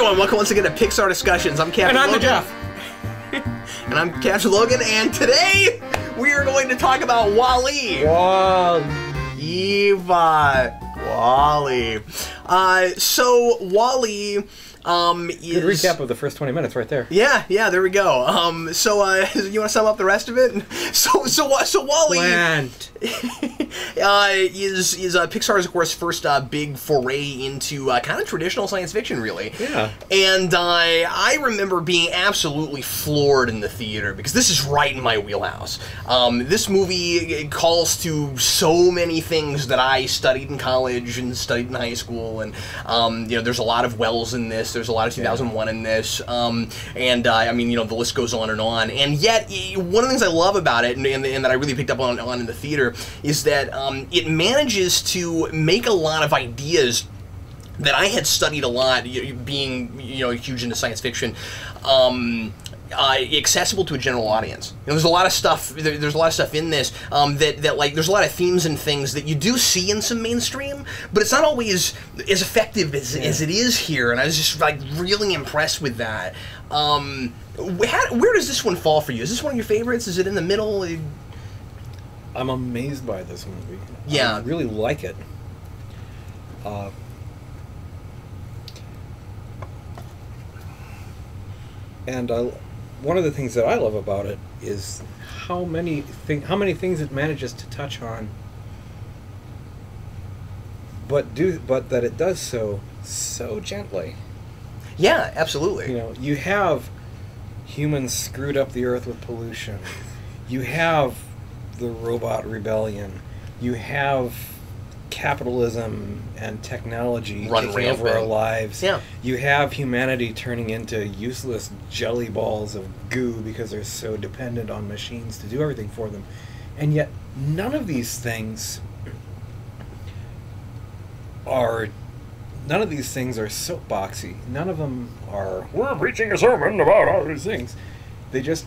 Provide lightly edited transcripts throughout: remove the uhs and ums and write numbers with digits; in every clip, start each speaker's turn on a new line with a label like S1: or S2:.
S1: everyone, welcome once again to Pixar Discussions. I'm Captain
S2: And I'm
S1: Logan.
S2: the Geoff.
S1: And I'm Captain Logan, and today we are going to talk about WALL-E. WALL-E. So WALL-E is...
S2: Good recap of the first 20 minutes right there.
S1: Yeah, there we go. You want to sum up the rest of it? So WALL-E is Pixar's, of course, first big foray into kind of traditional science fiction, really.
S2: Yeah.
S1: And I remember being absolutely floored in the theater because this is right in my wheelhouse. This movie calls to so many things that I studied in college and studied in high school, and you know, there's a lot of Wells in this. There's a lot of 2001 in this, and I mean, you know, the list goes on. And yet, one of the things I love about it, and that I really picked up on in the theater, is that it manages to make a lot of ideas that I had studied a lot, being, you know, huge into science fiction, accessible to a general audience. You know, there's a lot of stuff. There's a lot of stuff in this that like there's a lot of themes and things that you do see in some mainstream, but it's not always as effective as it is here. And I was just like really impressed with that. Where does this one fall for you? Is this one of your favorites? Is it in the middle?
S2: I'm amazed by this movie.
S1: Yeah,
S2: I really like it. And one of the things that I love about it is how many things it manages to touch on, but that it does so gently.
S1: Yeah, absolutely.
S2: You know, you have humans screwed up the earth with pollution. You have the robot rebellion. You have capitalism and technology taking over our lives.
S1: Yeah.
S2: You have humanity turning into useless jelly balls of goo because they're so dependent on machines to do everything for them. And yet none of these things are soapboxy. None of them are, we're preaching a sermon about all these things. They just,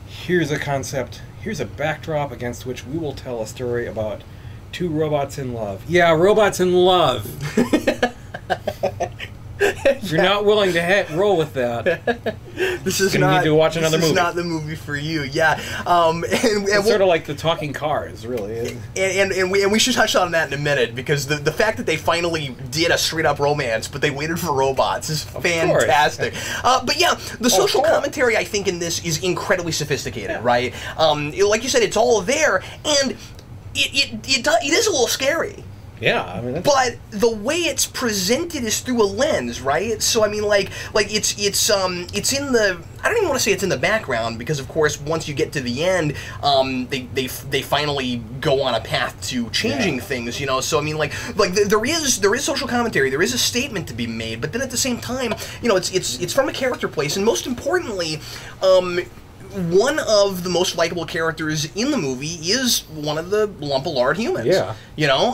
S2: here's a concept, here's a backdrop against which we will tell a story about two robots in love. Yeah, robots in love. If you're not willing to roll with that,
S1: this is
S2: you need to watch another movie.
S1: This is not the movie for you. Yeah,
S2: it's sort of like the talking cars, really.
S1: And we should touch on that in a minute, because the fact that they finally did a straight up romance, but they waited for robots, is fantastic. But yeah, the social commentary I think in this is incredibly sophisticated, right? Like you said, it's all there, and it is a little scary.
S2: Yeah, I mean,
S1: but the way it's presented is through a lens, right? So I mean, like it's in the, I don't even want to say it's in the background, because of course once you get to the end, they finally go on a path to changing things, you know. So I mean, like there is social commentary, there is a statement to be made, but then at the same time, you know, it's from a character place, and most importantly, one of the most likable characters in the movie is one of the lump of lard humans. Yeah. You know,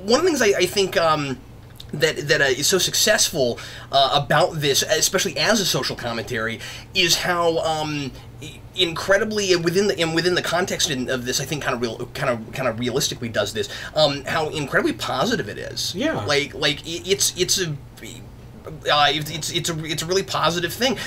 S1: one of the things I think that is so successful about this, especially as a social commentary, is how incredibly within the context of this, I think kind of realistically does this. How incredibly positive it is. Yeah. Like it's a really positive thing.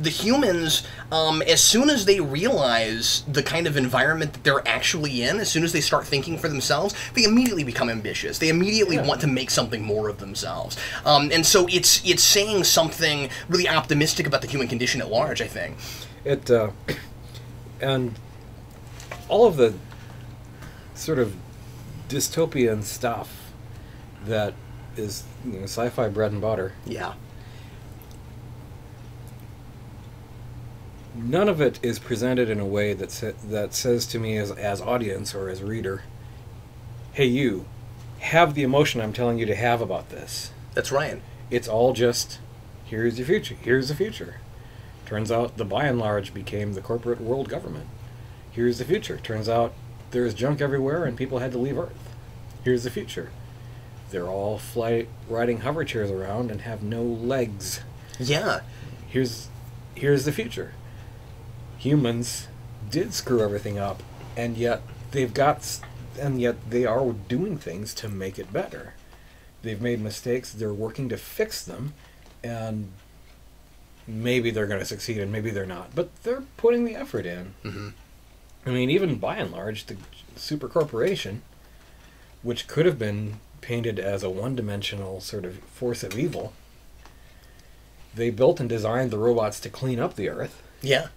S1: The humans, as soon as they realize the kind of environment that they're actually in, as soon as they start thinking for themselves, they immediately become ambitious. They immediately want to make something more of themselves. And so it's saying something really optimistic about the human condition at large, I think.
S2: And all of the sort of dystopian stuff that is, you know, sci-fi bread and butter.
S1: Yeah.
S2: None of it is presented in a way that says to me as audience or as reader, hey, you, have the emotion I'm telling you to have about this.
S1: That's right.
S2: It's all just, here's your future. Here's the future. Turns out the by and large became the corporate world government. Here's the future. Turns out there's junk everywhere and people had to leave Earth. Here's the future. They're all riding hover chairs around and have no legs.
S1: Yeah.
S2: Here's the future. Humans did screw everything up, and yet they are doing things to make it better. They've made mistakes. They're working to fix them, and maybe they're going to succeed, and maybe they're not. But they're putting the effort in.
S1: Mm-hmm.
S2: I mean, even by and large, the super corporation, which could have been painted as a one-dimensional sort of force of evil, they built and designed the robots to clean up the Earth.
S1: Yeah.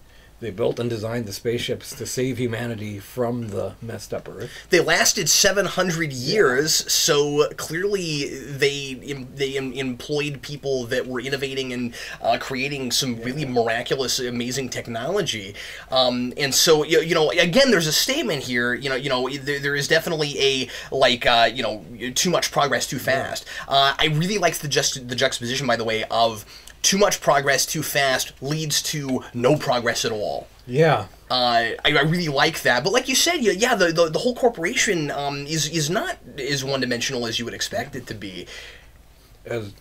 S2: They built and designed the spaceships to save humanity from the messed up Earth.
S1: They lasted 700 years, so clearly they employed people that were innovating and creating some really miraculous, amazing technology. And so, you know, again, there's a statement here. There is definitely a too much progress too fast. I really like the juxtaposition, by the way, of too much progress too fast leads to no progress at all.
S2: Yeah.
S1: I really like that. But like you said, yeah, the whole corporation is not as one-dimensional as you would expect it to be.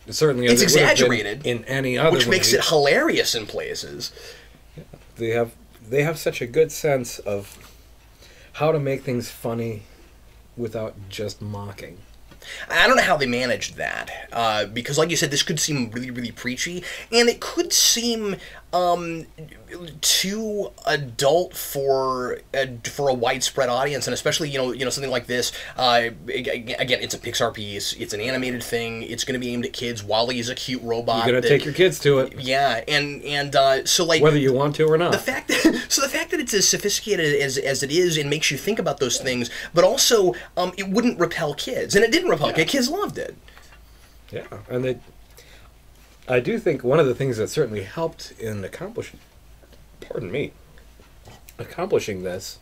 S2: Certainly,
S1: it's exaggerated
S2: in any other
S1: which makes it hilarious in places.
S2: Yeah. They have such a good sense of how to make things funny without just mocking.
S1: I don't know how they managed that, because like you said, this could seem really, really preachy, and it could seem too adult for a widespread audience, and especially something like this. Again, it's a Pixar piece. It's an animated thing. It's going to be aimed at kids. WALL-E is a cute robot.
S2: You're going to take your kids to it.
S1: Yeah, and so like
S2: whether you want to or not.
S1: The fact that it's as sophisticated as it is and makes you think about those things, but also it wouldn't repel kids, and it didn't repel kids. Kids loved it.
S2: Yeah, and I do think one of the things that certainly helped in accomplishing this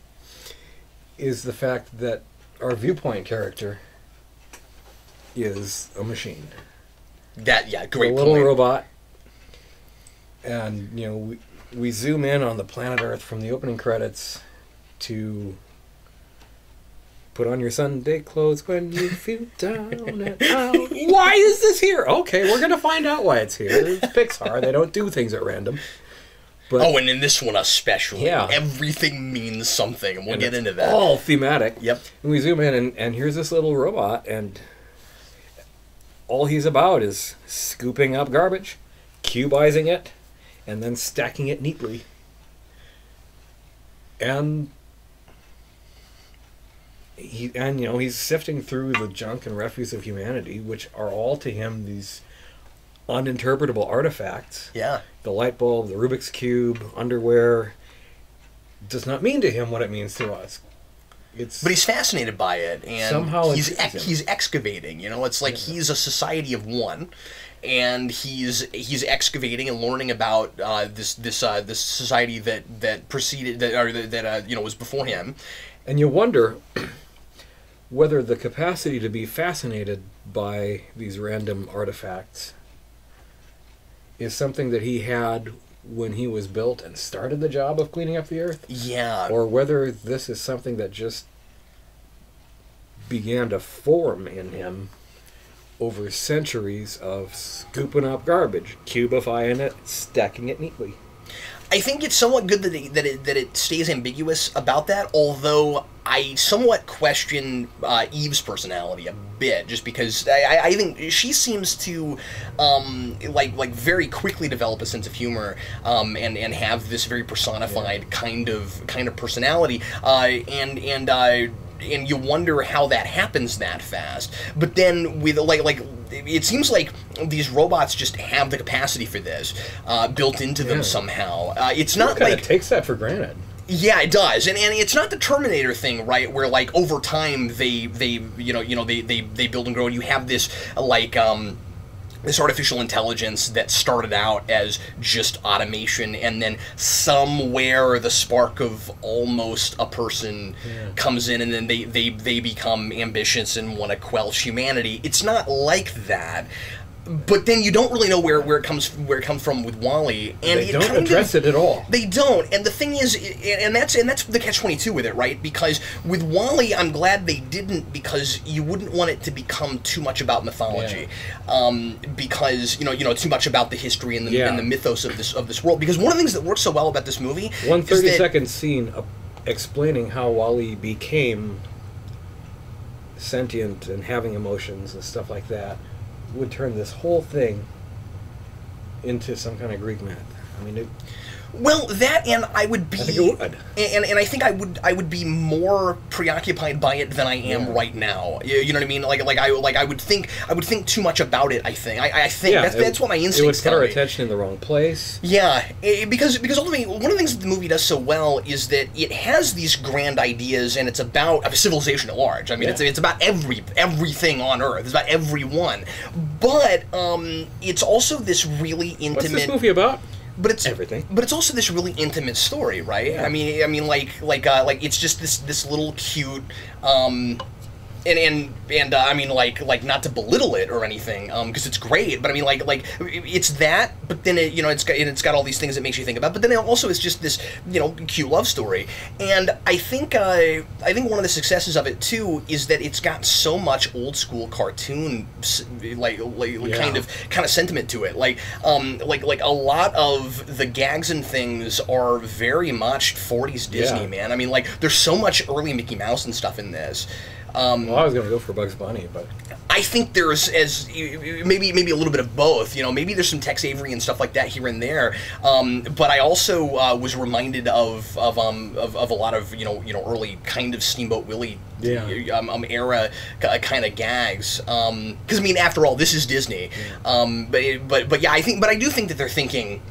S2: is the fact that our viewpoint character is a machine.
S1: Great
S2: a little robot. And, we zoom in on the planet Earth from the opening credits to put on your Sunday clothes when you feel down and out. Why is this here? Okay, we're going to find out why it's here. It's Pixar. They don't do things at random. But,
S1: and in this one especially, everything means something, and we'll get into that.
S2: All thematic.
S1: Yep.
S2: And we zoom in, and here's this little robot, and all he's about is scooping up garbage, cubizing it, and then stacking it neatly. And he's sifting through the junk and refuse of humanity, which are all to him these uninterpretable artifacts.
S1: Yeah.
S2: The light bulb, the Rubik's Cube, underwear, does not mean to him what it means to us.
S1: But he's fascinated by it, and
S2: somehow
S1: he's excavating. It's like he's a society of one, and he's excavating and learning about this society that preceded that was before him.
S2: And you wonder whether the capacity to be fascinated by these random artifacts is something that he had when he was built and started the job of cleaning up the Earth.
S1: Yeah.
S2: Or whether this is something that just began to form in him over centuries of scooping up garbage, cubifying it, stacking it neatly.
S1: I think it's somewhat good that it stays ambiguous about that, although I somewhat question Eve's personality a bit, just because I think she seems to like very quickly develop a sense of humor and have this very personified kind of personality, and you wonder how that happens that fast. But then with like it seems like these robots just have the capacity for this built into them somehow. It's not like
S2: it takes that for granted.
S1: Yeah, it does, and it's not the Terminator thing, right? Where like over time they build and grow, and you have this this artificial intelligence that started out as just automation, and then somewhere the spark of almost a person comes in, and then they become ambitious and want to quell humanity. It's not like that. But then you don't really know where it comes from with WALL-E, and
S2: they don't address it at all.
S1: They don't, and the thing is, and that's the catch-22 with it, right? Because with WALL-E, I'm glad they didn't, because you wouldn't want it to become too much about mythology, because too much about the history and the mythos of this world. Because one of the things that works so well about this movie,
S2: one 30-second scene explaining how WALL-E became sentient and having emotions and stuff like that, would turn this whole thing into some kind of Greek myth. I mean,
S1: Well, that, and I would be,
S2: I think it would.
S1: And I think I would be more preoccupied by it than I am right now. You know what I mean? I would think too much about it. I think that's what my instincts
S2: tell me. It would put our
S1: me.
S2: attention in the wrong place.
S1: Yeah, because ultimately one of the things that the movie does so well is that it has these grand ideas, and it's about a civilization at large. I mean, it's about everything on Earth. It's about everyone, but it's also this really intimate.
S2: What's this movie about?
S1: But it's
S2: everything.
S1: But it's also this really intimate story, right?
S2: Yeah.
S1: I mean, like it's just this little cute, and I mean, like not to belittle it or anything, because it's great. But I mean, like it's that. But then it's got all these things that makes you think about. But then it also is just this cute love story. And I think one of the successes of it too is that it's got so much old school cartoon kind of sentiment to it. Like a lot of the gags and things are very much 40s Disney, man. I mean, like there's so much early Mickey Mouse and stuff in this.
S2: Well, I was going to go for Bugs Bunny, but
S1: I think there's maybe a little bit of both. Maybe there's some Tex Avery and stuff like that here and there. But I also was reminded of a lot of early kind of Steamboat Willie era kind of gags. Because I mean, after all, this is Disney. But yeah, I do think that they're thinking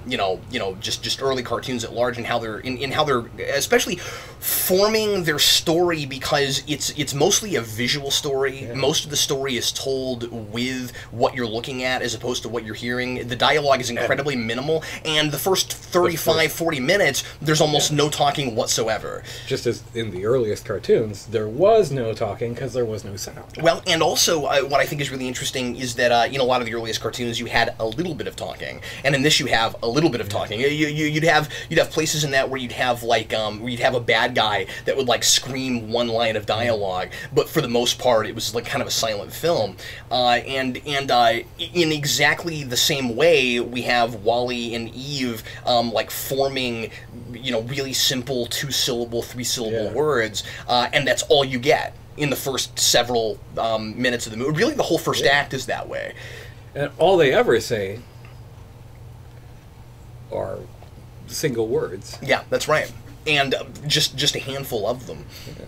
S1: just early cartoons at large and how they're how they're especially forming their story, because it's mostly a visual story. Yeah. Most of the story is told with what you're looking at as opposed to what you're hearing. The dialogue is incredibly minimal, and the first 40 minutes, there's almost no talking whatsoever.
S2: Just as in the earliest cartoons, there was no talking because there was no sound.
S1: Well, and also what I think is really interesting is that a lot of the earliest cartoons you had a little bit of talking, and in this you have a little bit of talking. You'd have places in that where you'd have where you'd have a bad guy that would scream one line of dialogue, but for the most part it was kind of a silent film. And in exactly the same way, we have Wally and Eve forming really simple 2-syllable, 3-syllable words, and that's all you get in the first several minutes of the movie. Really, the whole first act is that way.
S2: And all they ever say are single words.
S1: Yeah, that's right. And just a handful of them.
S2: Yeah.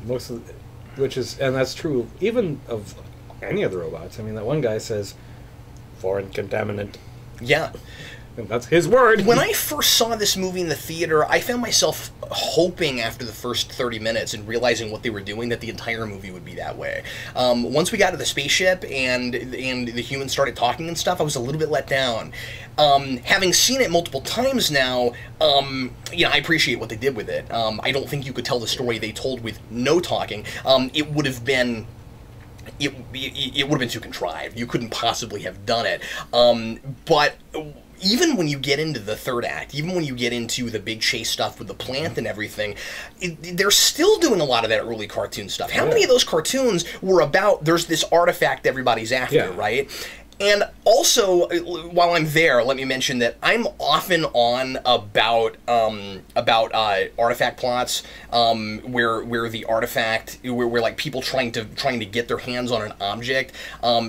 S2: Most of and that's true even of any of the robots. I mean, that one guy says, "Foreign contaminant."
S1: Yeah.
S2: And that's his word.
S1: When I first saw this movie in the theater, I found myself hoping after the first 30 minutes and realizing what they were doing that the entire movie would be that way. Once we got to the spaceship and the humans started talking and stuff, I was a little bit let down. Having seen it multiple times now, I appreciate what they did with it. I don't think you could tell the story they told with no talking. It would have been... It would have been too contrived. You couldn't possibly have done it. But even when you get into the third act, even when you get into the big chase stuff with the plant and everything, they're still doing a lot of that early cartoon stuff. How many of those cartoons were about, there's this artifact everybody's after, right? And also, while I'm there, let me mention that I'm often on about artifact plots, where the artifact, where people trying to get their hands on an object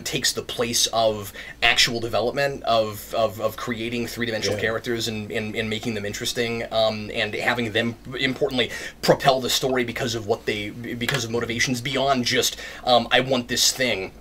S1: takes the place of actual development of creating three-dimensional characters and making them interesting, and having them importantly propel the story because of motivations beyond just I want this thing.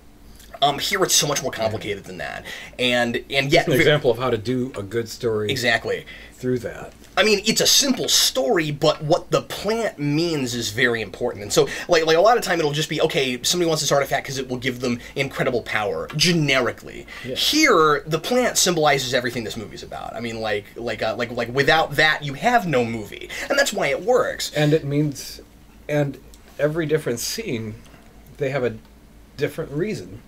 S1: Here it's so much more complicated than that, and yet
S2: an example of how to do a good story
S1: exactly
S2: through that.
S1: I mean, it's a simple story, but what the plant means is very important. And so, like a lot of time, it'll just be, okay, somebody wants this artifact because it will give them incredible power, generically. Yeah. Here, the plant symbolizes everything this movie's about. I mean, like without that, you have no movie, and that's why it works.
S2: And it means, and every different scene, they have a different reason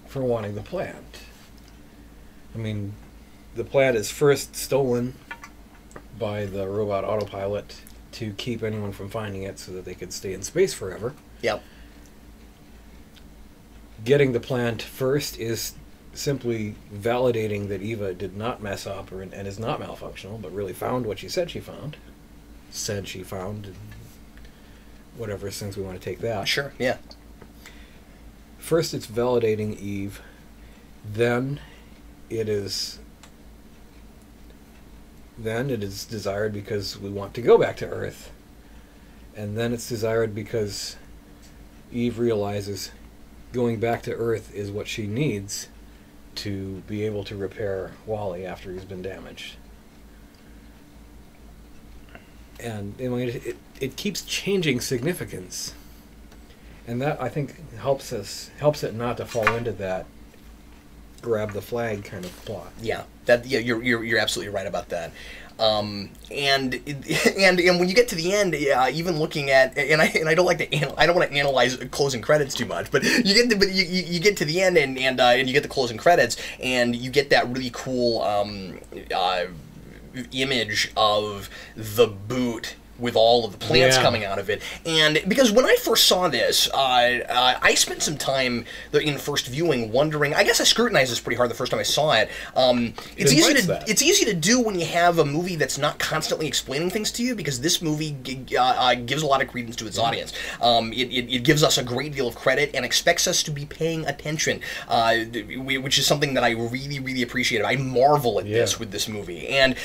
S2: for wanting the plant. I mean, the plant is first stolen by the robot autopilot to keep anyone from finding it so that they could stay in space forever.
S1: Yep.
S2: Getting the plant first is simply validating that Eva did not mess up and is not malfunctional, but really found what she said she found. And whatever sense we want to take that.
S1: Sure, yeah.
S2: First, it's validating Eve then it is desired because we want to go back to Earth. And then it's desired because Eve realizes going back to Earth is what she needs to be able to repair Wally after he's been damaged. And I mean, it keeps changing significance. And that, I think, helps it not to fall into that grab the flag kind of plot.
S1: Yeah, you're absolutely right about that. And when you get to the end, even looking at, and I don't like to I don't want to analyze closing credits too much, but you get to the end and you get the closing credits and you get that really cool image of the boot with all of the plants coming out of it. And because when I first saw this, I spent some time in first viewing wondering, I guess I scrutinized this pretty hard the first time I saw it. It's easy to do when you have a movie that's not constantly explaining things to you, because this movie gives a lot of credence to its audience. It gives us a great deal of credit and expects us to be paying attention, which is something that I really, really appreciate. I marvel at this with this movie. And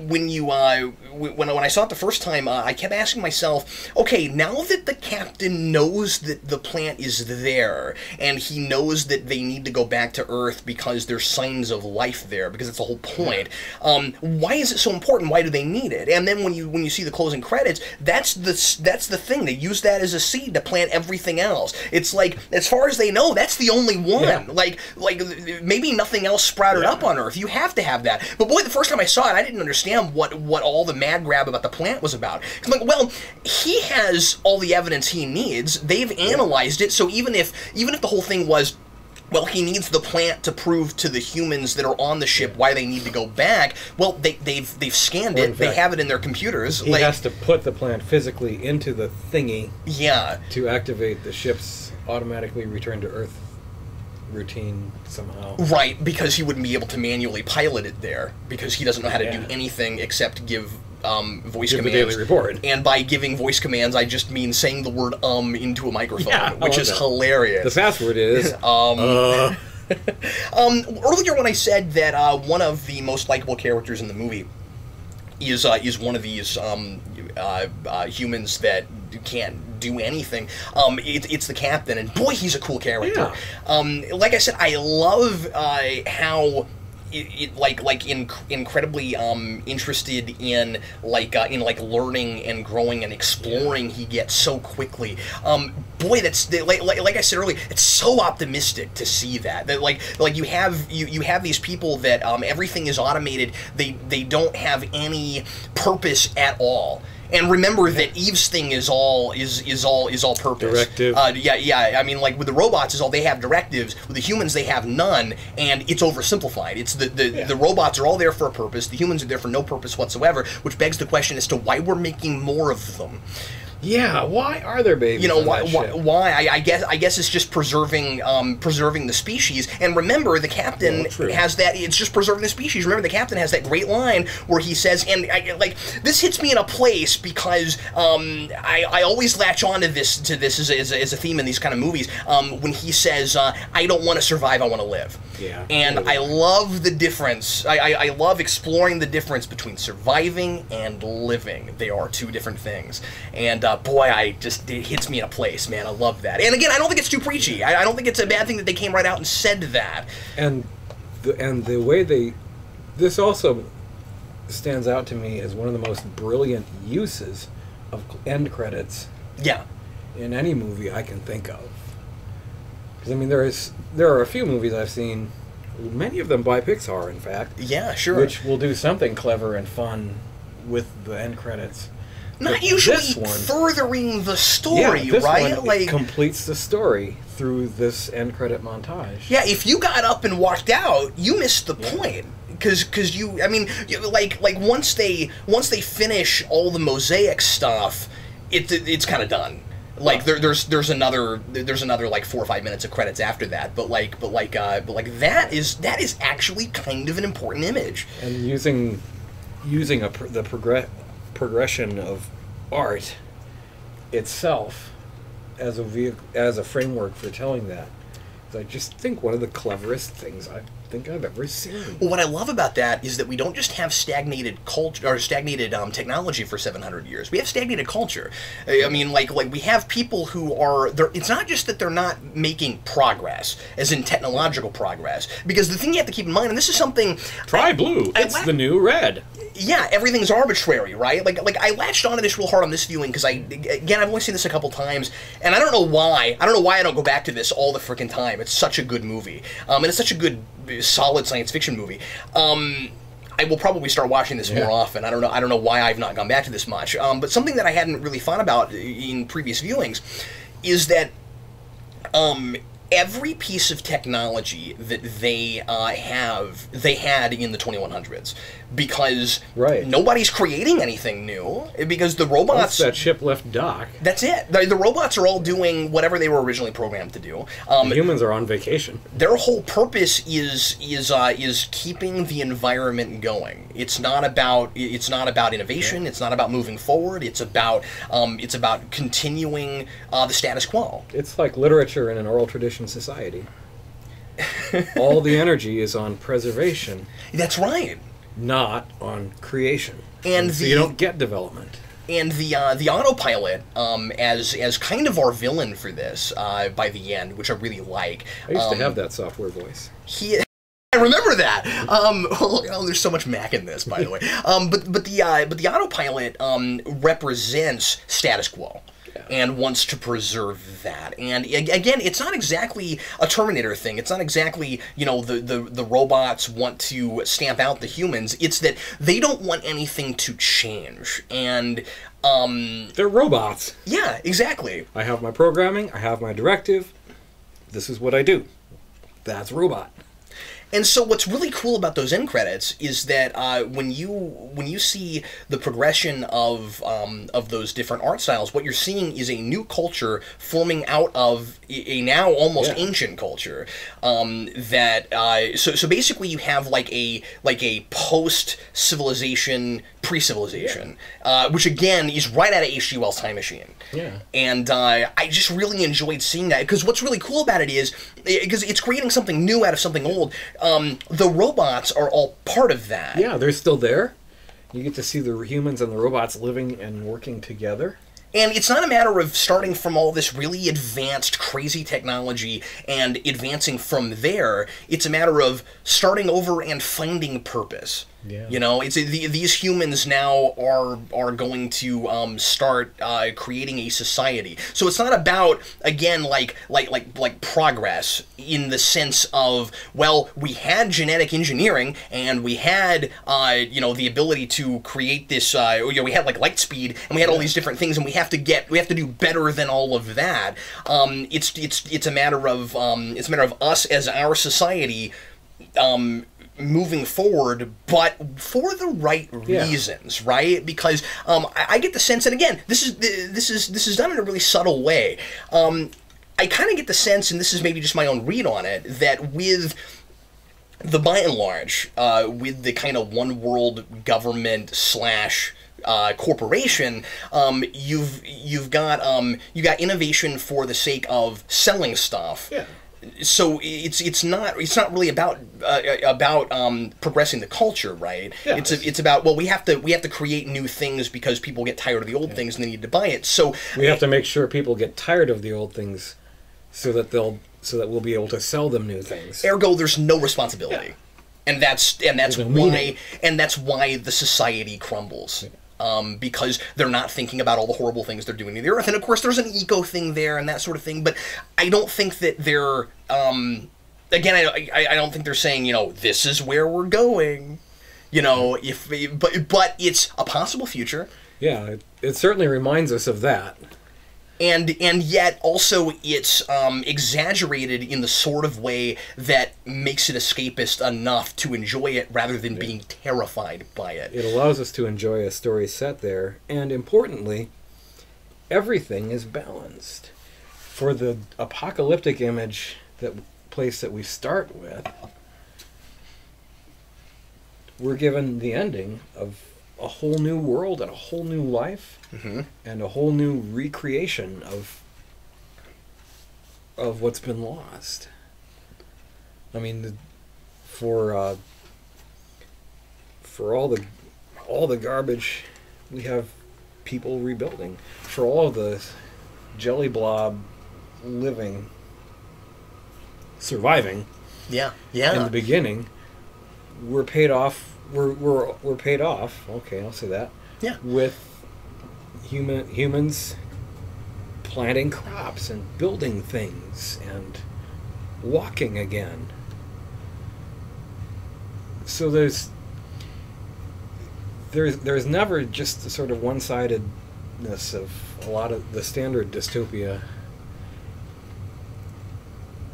S1: when I saw it the first time, I kept asking myself, okay, now that the captain knows that the plant is there, and he knows that they need to go back to Earth because there's signs of life there, because that's the whole point, why is it so important? Why do they need it? And then when you see the closing credits, that's the thing. They use that as a seed to plant everything else. It's like, as far as they know, that's the only one. Yeah. Like maybe nothing else sprouted up on Earth. You have to have that. But boy, the first time I saw it, I didn't understand what all the mad grab about the plant was about. I'm like, well, he has all the evidence he needs. They've analyzed it, so even if the whole thing was, well, he needs the plant to prove to the humans that are on the ship why they need to go back, well, they've scanned it. They have it in their computers.
S2: He has to put the plant physically into the thingy to activate the ship's automatically return to Earth routine somehow. Right,
S1: because he wouldn't be able to manually pilot it there, because he doesn't know how to do anything except give voice commands.
S2: The daily report.
S1: And by giving voice commands, I just mean saying the word into a microphone, which is hilarious.
S2: The password is
S1: earlier when I said that one of the most likable characters in the movie is one of these humans that can't do anything. It's the captain, and boy, he's a cool character. Yeah. Like I said, I love how incredibly interested in learning and growing and exploring he gets so quickly. Boy, that's like I said earlier, it's so optimistic to see that you have these people that everything is automated. They don't have any purpose at all. And remember that Eve's thing is all purpose.
S2: Directive.
S1: I mean, like with the robots, is all they have directives. With the humans, they have none, and it's oversimplified. It's the robots are all there for a purpose. The humans are there for no purpose whatsoever, which begs the question as to why we're making more of them.
S2: Yeah, why are there babies?
S1: You know, why? I guess it's just preserving the species. And remember, the captain has that. It's just preserving the species. Remember, the captain has that great line where he says, and this hits me in a place because I always latch on to this as a theme in these kind of movies. When he says, "I don't want to survive, I want to live."
S2: Yeah.
S1: And I love the difference. I love exploring the difference between surviving and living. They are two different things. And boy, it hits me in a place, man. I love that. And again, I don't think it's too preachy. I don't think it's a bad thing that they came right out and said that.
S2: And the way this also stands out to me as one of the most brilliant uses of end credits.
S1: Yeah.
S2: In any movie I can think of. Because I mean, there are a few movies I've seen, many of them by Pixar, in fact.
S1: Yeah, sure.
S2: Which will do something clever and fun with the end credits.
S1: Not usually furthering the story,
S2: this
S1: right?
S2: One completes the story through this end credit montage.
S1: Yeah, if you got up and walked out, you missed the point. Because you, I mean, once they finish all the mosaic stuff, it's kind of done. Like there's another like 4 or 5 minutes of credits after that, but that is actually kind of an important image.
S2: And using the progression of art itself as a framework for telling that I just think one of the cleverest things I think I've ever seen.
S1: Well, what I love about that is that we don't just have stagnated culture or stagnated technology for 700 years. We have stagnated culture. I mean, like we have people who are there. It's not just that they're not making progress, as in technological progress. Because the thing you have to keep in mind, and this is something.
S2: Try blue. It's the new red.
S1: Yeah, everything's arbitrary, right? Like I latched onto this real hard on this viewing because I've only seen this a couple times, and I don't know why. I don't know why I don't go back to this all the freaking time. It's such a good movie, and it's such a good, solid science fiction movie. I will probably start watching this more often. I don't know why I've not gone back to this much. But something that I hadn't really thought about in previous viewings is that every piece of technology that they had in the 2100s, because nobody's creating anything new, because the robots...
S2: Once that ship left dock.
S1: That's it. The robots are all doing whatever they were originally programmed to do.
S2: The humans are on vacation.
S1: Their whole purpose is keeping the environment going. It's not about innovation. It's not about moving forward. It's about continuing the status quo.
S2: It's like literature in an oral tradition society. All the energy is on preservation.
S1: That's right.
S2: Not on creation.
S1: And
S2: so you don't get development.
S1: And the autopilot, as kind of our villain for this by the end, which I really like.
S2: I used to have that software voice.
S1: I remember that. There's so much Mac in this, by the way. But the autopilot represents status quo. And wants to preserve that. And again, it's not exactly a Terminator thing. It's not exactly, the robots want to stamp out the humans. It's that they don't want anything to change. And
S2: they're robots.
S1: Yeah, exactly.
S2: I have my programming, I have my directive. This is what I do. That's robot.
S1: And so what's really cool about those end credits is that when you see the progression of those different art styles, what you're seeing is a new culture forming out of a now almost ancient culture. So basically you have like a post civilization, pre-civilization, which again is right out of H.G. Wells' Time Machine.
S2: Yeah.
S1: And I just really enjoyed seeing that, because what's really cool about it is because it's creating something new out of something old. The robots are all part of that.
S2: Yeah, they're still there. You get to see the humans and the robots living and working together.
S1: And it's not a matter of starting from all this really advanced, crazy technology and advancing from there. It's a matter of starting over and finding purpose.
S2: Yeah.
S1: It's these humans now are going to start creating a society. So it's not about, again, like progress in the sense of, well, we had genetic engineering and we had the ability to create this we had like light speed and we had all these different things, and we have to do better than all of that. It's a matter of us as our society moving forward, but for the right reasons, right? Because I get the sense, and again, this is done in a really subtle way. I kind of get the sense, and this is maybe just my own read on it, that with the by and large, with the kind of one world government / corporation, you've got innovation for the sake of selling stuff.
S2: Yeah.
S1: So it's not really about progressing the culture, right?
S2: Yeah,
S1: it's about, well, we have to create new things because people get tired of the old things and they need to buy it. So
S2: we have to make sure people get tired of the old things, so that we'll be able to sell them new things.
S1: Ergo, there's no responsibility, and that's why the society crumbles.
S2: Yeah.
S1: Because they're not thinking about all the horrible things they're doing to the earth. And of course there's an eco thing there and that sort of thing, but I don't think that they're, again, I don't think they're saying, this is where we're going, but it's a possible future.
S2: Yeah, it certainly reminds us of that.
S1: And yet also it's exaggerated in the sort of way that makes it escapist enough to enjoy it rather than being terrified by it.
S2: It allows us to enjoy a story set there, and importantly, everything is balanced. For the apocalyptic place that we start with, we're given the ending of a whole new world and a whole new life, and a whole new recreation of what's been lost. I mean, for all the garbage, we have people rebuilding. For all the jelly blob living, surviving.
S1: Yeah, yeah.
S2: In the beginning, we're paid off. We're paid off. Okay, I'll say that.
S1: Yeah.
S2: With humans planting crops and building things and walking again. So there's never just the sort of one-sidedness of a lot of the standard dystopia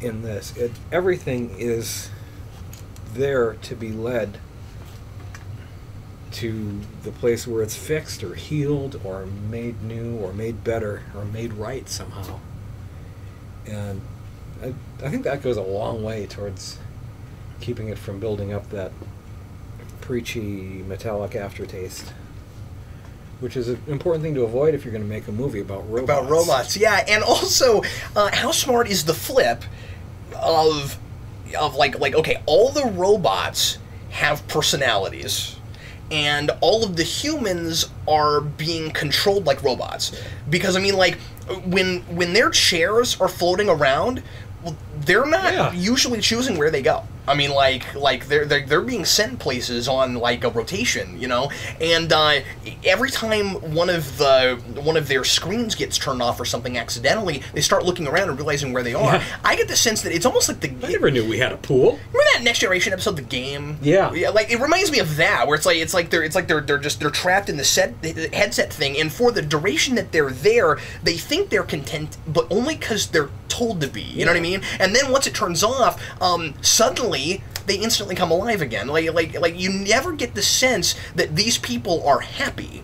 S2: in this. Everything is there to be led to the place where it's fixed or healed or made new or made better or made right somehow. And I think that goes a long way towards keeping it from building up that preachy, metallic aftertaste, which is an important thing to avoid if you're going to make a movie about robots.
S1: About robots, yeah. And also, how smart is the flip of like okay, all the robots have personalities, and all of the humans are being controlled like robots. Because I mean, like when their chairs are floating around, well, they're not usually choosing where they go. I mean, like they're being sent places on like a rotation, you know. And every time one of their screens gets turned off or something accidentally, they start looking around and realizing where they are. Yeah. I get the sense that it's almost like
S2: I never knew we had a pool.
S1: Remember that Next Generation episode, The Game?
S2: Yeah.
S1: Yeah, like it reminds me of that, where they're trapped in the headset thing, and for the duration that they're there, they think they're content, but only because they're told to be. You know what I mean? And then once it turns off, suddenly they instantly come alive again. Like you never get the sense that these people are happy.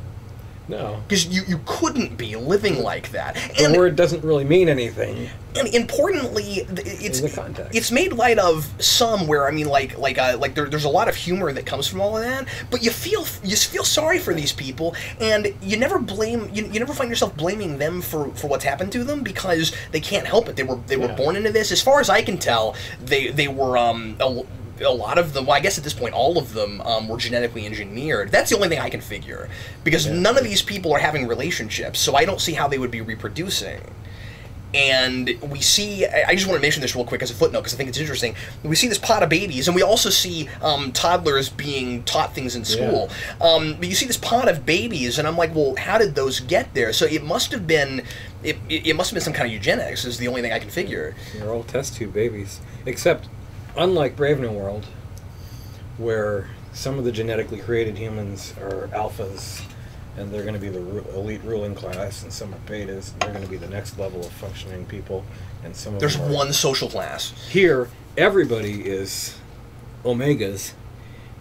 S2: No.
S1: Because you couldn't be living like that.
S2: The word doesn't really mean anything.
S1: And importantly, it's made light of some where, I mean, there's a lot of humor that comes from all of that, but you feel sorry for these people, and you never find yourself blaming them for what's happened to them, because they can't help it. They were born into this. As far as I can tell, they were a lot of them, well, I guess at this point, all of them were genetically engineered. That's the only thing I can figure, because none of these people are having relationships, so I don't see how they would be reproducing. And we see, I just want to mention this real quick as a footnote, because I think it's interesting. We see this pot of babies, and we also see toddlers being taught things in school. Yeah. But you see this pot of babies, and I'm like, well, how did those get there? So it must have been, it must have been some kind of eugenics, is the only thing I can figure.
S2: They're all test tube babies. Except, unlike Brave New World, where some of the genetically created humans are alphas, and they're going to be the elite ruling class, and some are betas, and they're going to be the next level of functioning people, and some of
S1: There's
S2: them are,
S1: one social class.
S2: Here, everybody is omegas,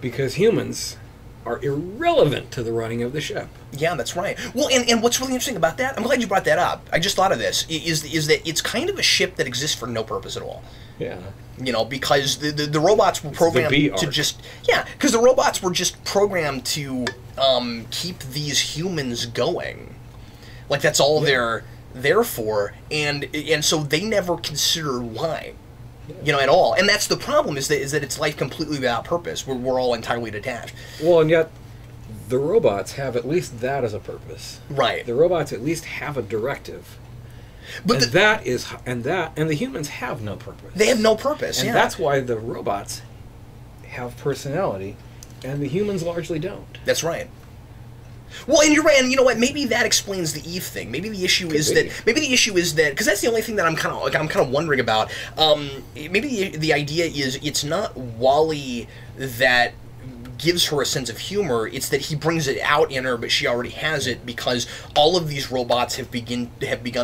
S2: because humans are irrelevant to the running of the ship.
S1: Yeah, that's right. Well, and what's really interesting about that, I'm glad you brought that up. I just thought of this, is that it's kind of a ship that exists for no purpose at all.
S2: Yeah.
S1: You know, because the robots were programmed to just... Yeah, because the robots were just programmed to keep these humans going. Like, that's all they're there for, and so they never consider why. You know, at all. And that's the problem, is that it's life completely without purpose. We're all entirely detached.
S2: Well, and yet the robots have at least that as a purpose.
S1: Right.
S2: The robots at least have a directive. But and the humans have no purpose.
S1: They have no purpose.
S2: And that's why the robots have personality, and the humans largely don't.
S1: That's right. Well, and you're right, and you know what? Maybe that explains the Eve thing. Maybe the issue is that because that's the only thing that I'm kind of wondering about. Maybe the idea is it's not Wally that gives her a sense of humor, it's that he brings it out in her, but she already has it, because all of these robots have begun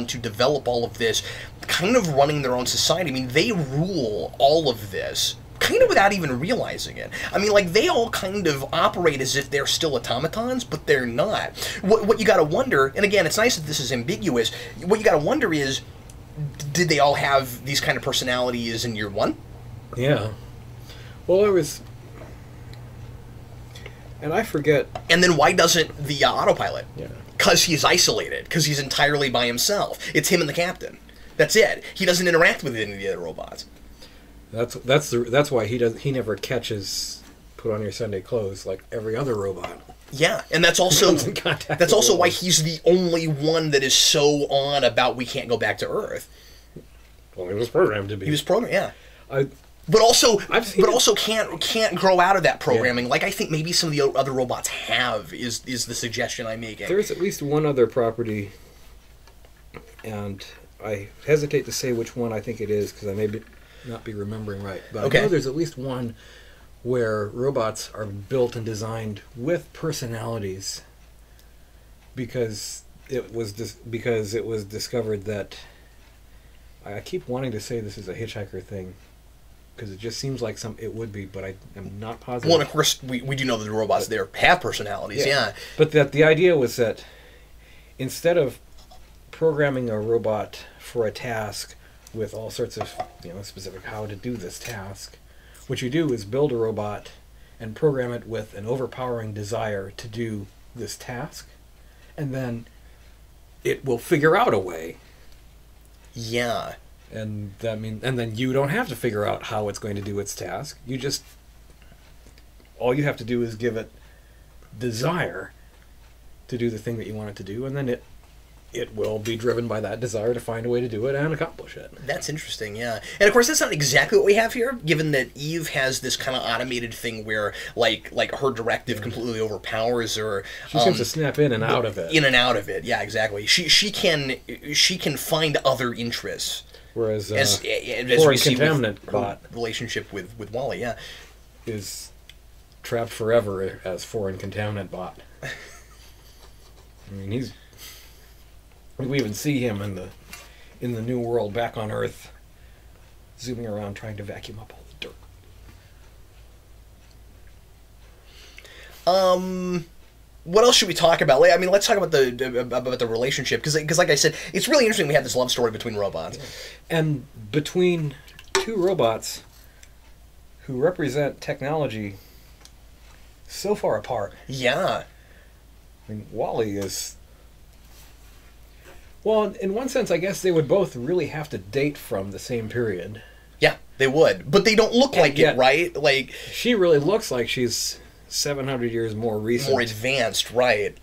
S1: to develop all of this, kind of running their own society. I mean, they rule all of this, kind of without even realizing it. I mean, like, they all kind of operate as if they're still automatons, but they're not. What you gotta wonder, and again, it's nice that this is ambiguous, what you gotta wonder is, did they all have these kind of personalities in year one?
S2: Yeah. Well, it was... And I forget...
S1: And then why doesn't the autopilot?
S2: Yeah.
S1: Because he's isolated. Because he's entirely by himself. It's him and the captain. That's it. He doesn't interact with any of the other robots.
S2: That's why he never catches put on your Sunday clothes like every other robot.
S1: Yeah, and that's also why he's the only one that is so on about we can't go back to Earth.
S2: Well, he was programmed to be.
S1: He was programmed, yeah.
S2: But
S1: also can't grow out of that programming. Yeah. Like I think maybe some of the other robots have is the suggestion I'm making.
S2: There's at least one other property, and I hesitate to say which one I think it is because I may not be remembering right. But I know there's at least one where robots are built and designed with personalities because it was discovered that I keep wanting to say this is a hitchhiker thing because it just seems like it would be, but I am not positive.
S1: Well, and of course we do know that the robots there have personalities, yeah.
S2: But that the idea was that instead of programming a robot for a task with all sorts of specific how to do this task, what you do is build a robot and program it with an overpowering desire to do this task, and then it will figure out a way.
S1: Yeah.
S2: And then you don't have to figure out how it's going to do its task. All you have to do is give it desire to do the thing that you want it to do, and then it will be driven by that desire to find a way to do it and accomplish it.
S1: That's interesting, yeah. And of course, that's not exactly what we have here, given that Eve has this kind of automated thing where, like her directive completely overpowers her.
S2: She seems to snap in and out of it.
S1: In and out of it, yeah, exactly. She can find other interests.
S2: Whereas
S1: as
S2: foreign contaminant bot
S1: relationship with Wally, yeah,
S2: is trapped forever as foreign contaminant bot. I mean, we even see him in the new world back on Earth, zooming around trying to vacuum up all the dirt.
S1: What else should we talk about? I mean, let's talk about the relationship because, like I said, it's really interesting. We have this love story between robots,
S2: and between two robots who represent technology so far apart.
S1: Yeah,
S2: I mean, Wally is. Well, in one sense, I guess they would both really have to date from the same period.
S1: Yeah, they would, but they don't look like it, right? Like
S2: she really looks like she's 700 years more recent,
S1: more advanced, right?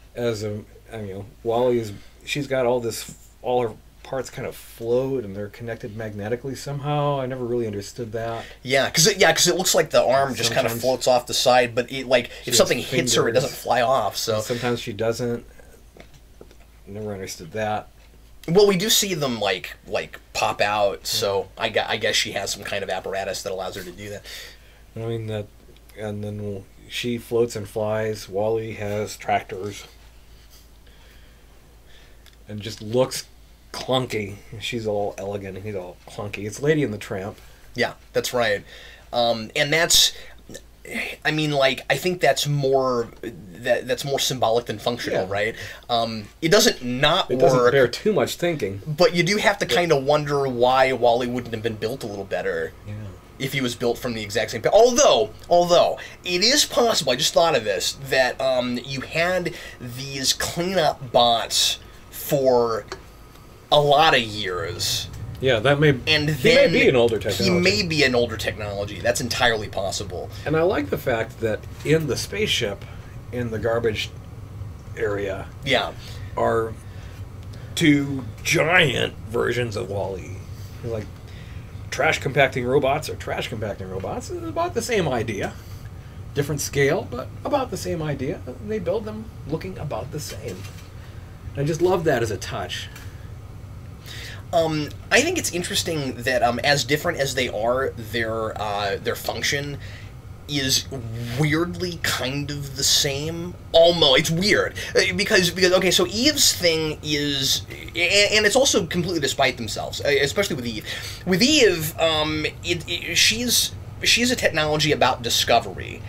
S2: Wally she's got all her parts kind of float and they're connected magnetically somehow. I never really understood that.
S1: Yeah, because it looks like the arm just kind of floats off the side, but if something hits her, it doesn't fly off. So
S2: and sometimes she doesn't. Never understood that.
S1: Well, we do see them like pop out, so I guess she has some kind of apparatus that allows her to do that.
S2: I mean that, and then she floats and flies. Wally has tractors, and just looks clunky. She's all elegant, and he's all clunky. It's Lady and the Tramp.
S1: Yeah, that's right, and that's. I mean, I think that's more symbolic than functional, right? It doesn't not work. It
S2: doesn't bear too much thinking.
S1: But you do have to kind of wonder why Wally wouldn't have been built a little better if he was built from the exact same... Although, it is possible, I just thought of this, that you had these cleanup bots for a lot of years...
S2: Yeah, that may.
S1: And
S2: he may be an older technology.
S1: He may be an older technology. That's entirely possible.
S2: And I like the fact that in the spaceship, in the garbage area, are two giant versions of Wally. Like trash compacting robots are trash compacting robots. It's about the same idea, different scale, but about the same idea. They build them looking about the same. I just love that as a touch.
S1: I think it's interesting that as different as they are, their function is weirdly kind of the same. Almost, it's weird because okay, so Eve's thing is, and it's also completely despite themselves, especially with Eve. With Eve, she's a technology about discovery,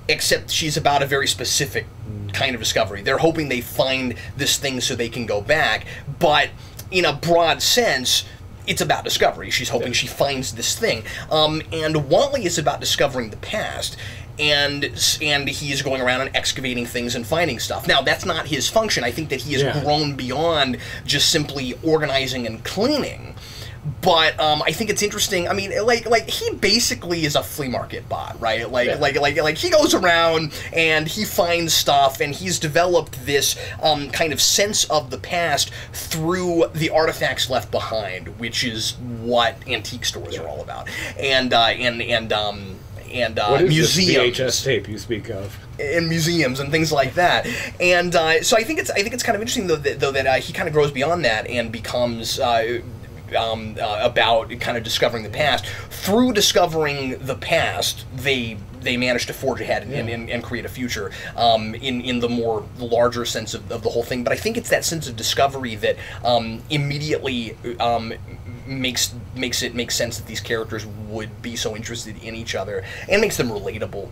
S1: except she's about a very specific kind of discovery. They're hoping they find this thing so they can go back, but in a broad sense, it's about discovery. She's hoping she finds this thing. And Wally is about discovering the past, and he's going around and excavating things and finding stuff. Now, that's not his function. I think that he has grown beyond just simply organizing and cleaning. But I think it's interesting. I mean, like he basically is a flea market bot, right? Like he goes around and he finds stuff, and he's developed this kind of sense of the past through the artifacts left behind, which is what antique stores are all about, and
S2: what is
S1: museums.
S2: This VHS tape you speak of?
S1: In museums and things like that, and so I think it's kind of interesting though that he kind of grows beyond that and becomes. About kind of discovering the past. Through discovering the past, they manage to forge ahead and create a future in the larger sense of the whole thing. But I think it's that sense of discovery that immediately makes sense that these characters would be so interested in each other and makes them relatable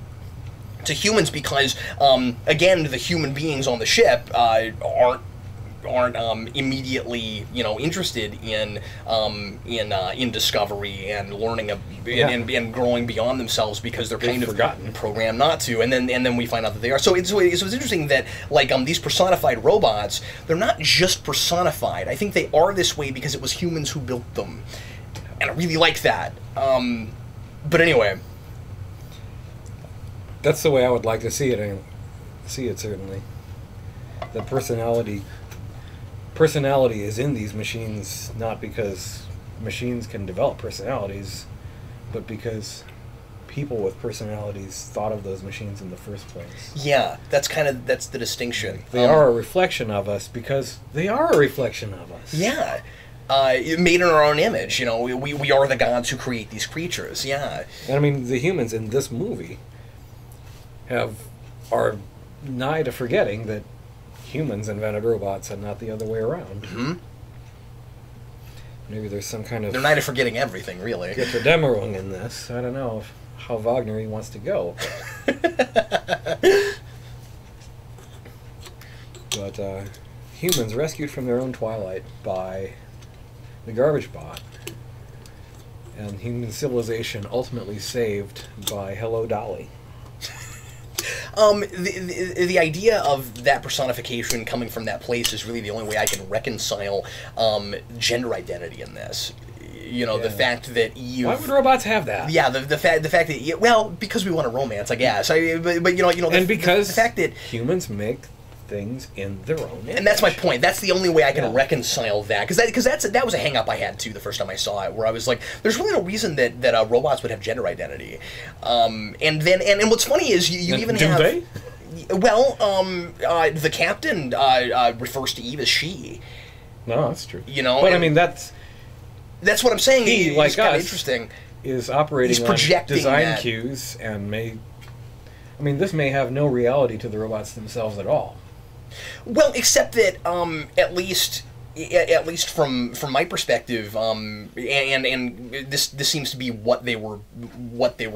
S1: to humans, because again, the human beings on the ship aren't immediately, interested in discovery and learning and growing beyond themselves, because they're kind of
S2: forgotten,
S1: programmed not to, and then we find out that they are. So it's interesting that these personified robots, they're not just personified. I think they are this way because it was humans who built them, and I really like that. But anyway,
S2: that's the way I would like to see it. Certainly, the personality is in these machines, not because machines can develop personalities, but because people with personalities thought of those machines in the first place.
S1: Yeah, that's the distinction.
S2: They are a reflection of us because they are a reflection of us.
S1: Yeah. Made in our own image, we are the gods who create these creatures, yeah.
S2: And I mean, the humans in this movie are nigh to forgetting that humans invented robots and not the other way around.
S1: Mm-hmm.
S2: Maybe there's some kind of...
S1: They're nigh to forgetting everything, really.
S2: Götterdämmerung in this. I don't know how Wagner he wants to go. But humans rescued from their own twilight by the garbage bot, and human civilization ultimately saved by Hello Dolly.
S1: The idea of that personification coming from that place is really the only way I can reconcile gender identity in this. The fact that Eve...
S2: Why would robots have that?
S1: Yeah, the fact that... Well, because we want a romance, I guess.
S2: And because
S1: the fact that
S2: humans make things in their own image.
S1: And that's my point. That's the only way I can reconcile that, because that was a hang-up I had too the first time I saw it, where I was like, there's really no reason that robots would have gender identity. And what's funny is you even have...
S2: Do they?
S1: Well, the captain refers to Eve as she.
S2: No, that's true. But I mean, that's
S1: what I'm saying.
S2: He, like us,
S1: interesting.
S2: Is operating on design cues and this may have no reality to the robots themselves at all.
S1: Well, except that at least from my perspective, and this seems to be what they were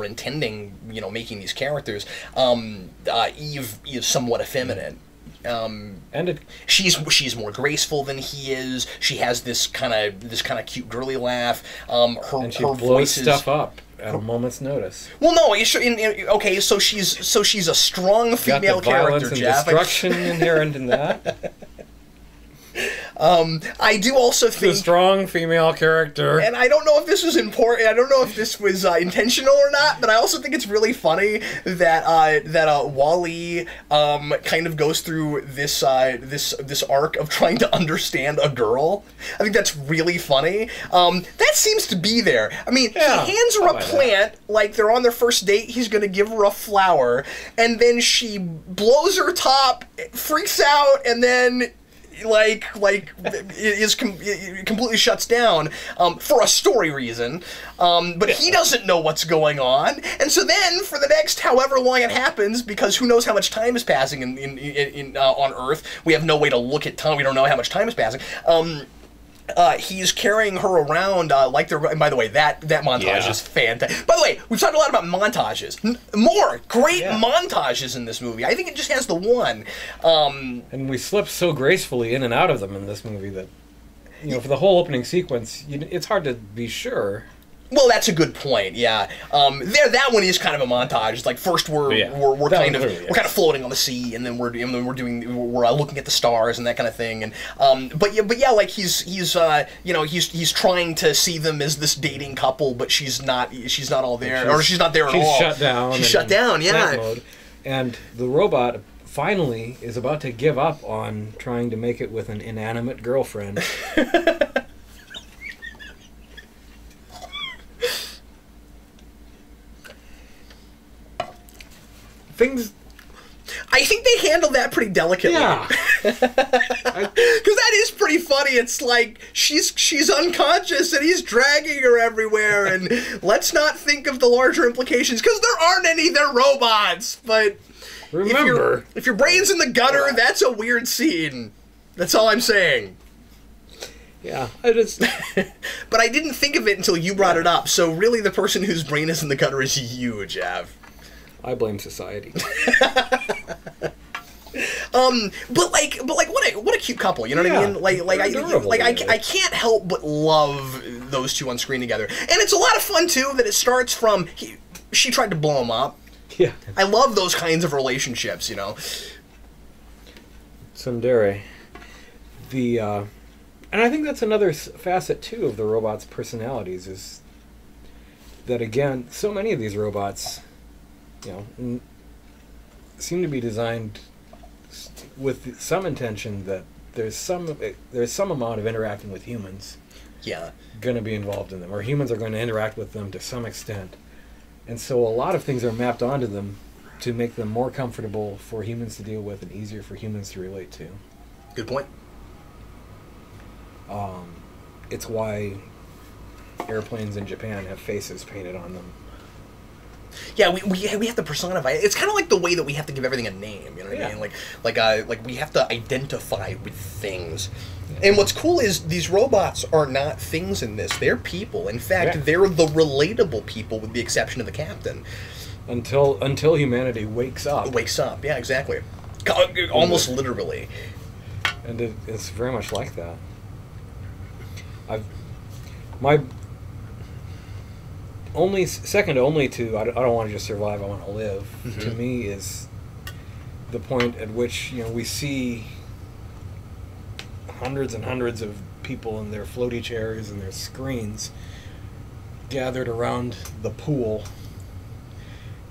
S1: intending, making these characters. Eve is somewhat effeminate. She's more graceful than he is. She has this kind of cute girly laugh.
S2: And she blows stuff up at a moment's notice.
S1: Well, no. Okay, so she's a strong female character, Jeff.
S2: Destruction inherent in that.
S1: I do also think...
S2: a strong female character.
S1: And I don't know if this was important. I don't know if this was intentional or not, but I also think it's really funny that Wall-E kind of goes through this arc of trying to understand a girl. I think that's really funny. That seems to be there. I mean, he hands her a plant, like they're on their first date, he's going to give her a flower, and then she blows her top, freaks out, and then... it completely shuts down for a story reason, but he doesn't know what's going on, and so then for the next however long it happens, because who knows how much time is passing on Earth, we have no way to look at time, we don't know how much time is passing. He's carrying her around like they're... And by the way, that montage is fantastic. By the way, we've talked a lot about montages. More great montages in this movie. I think it just has the one.
S2: And we slip so gracefully in and out of them in this movie that, for the whole opening sequence, it's hard to be sure
S1: Well, that's a good point. Yeah, that one is kind of a montage. It's like first we're kind of floating on the sea, and then we're looking at the stars and that kind of thing. And but yeah, like he's trying to see them as this dating couple, but she's not all there, or she's not there at all.
S2: She's shut down.
S1: She's shut down. Yeah.
S2: Mode. And the robot finally is about to give up on trying to make it with an inanimate girlfriend.
S1: I think they handled that pretty delicately.
S2: Yeah.
S1: Because that is pretty funny. It's like she's unconscious and he's dragging her everywhere, and let's not think of the larger implications, because there aren't any, they're robots. But
S2: remember,
S1: if your brain's in the gutter, that's a weird scene. That's all I'm saying.
S2: Yeah,
S1: But I didn't think of it until you brought it up, so really the person whose brain is in the gutter is you, Geoff.
S2: I blame society.
S1: But what a cute couple, you know what I mean? I can't help but love those two on screen together, and it's a lot of fun too. That it starts from she tried to blow him up.
S2: Yeah,
S1: I love those kinds of relationships, you know.
S2: Tsundere, and I think that's another facet too of the robots' personalities, is that again, so many of these robots, you know, seem to be designed with some intention that there's some amount of interacting with humans.
S1: Yeah.
S2: Going to be involved in them, or humans are going to interact with them to some extent, and so a lot of things are mapped onto them to make them more comfortable for humans to deal with and easier for humans to relate to.
S1: Good point.
S2: It's why airplanes in Japan have faces painted on them.
S1: Yeah, we have to personify it. It's kind of like the way that we have to give everything a name, you know what I mean? Like we have to identify with things. And what's cool is these robots are not things in this. They're people. In fact, they're the relatable people, with the exception of the captain.
S2: Until humanity wakes up.
S1: Wakes up, yeah, exactly. Almost literally.
S2: And it's very much like that. Second only to I don't want to just survive, I want to live, to me is the point at which, you know, we see hundreds and hundreds of people in their floaty chairs and their screens gathered around the pool,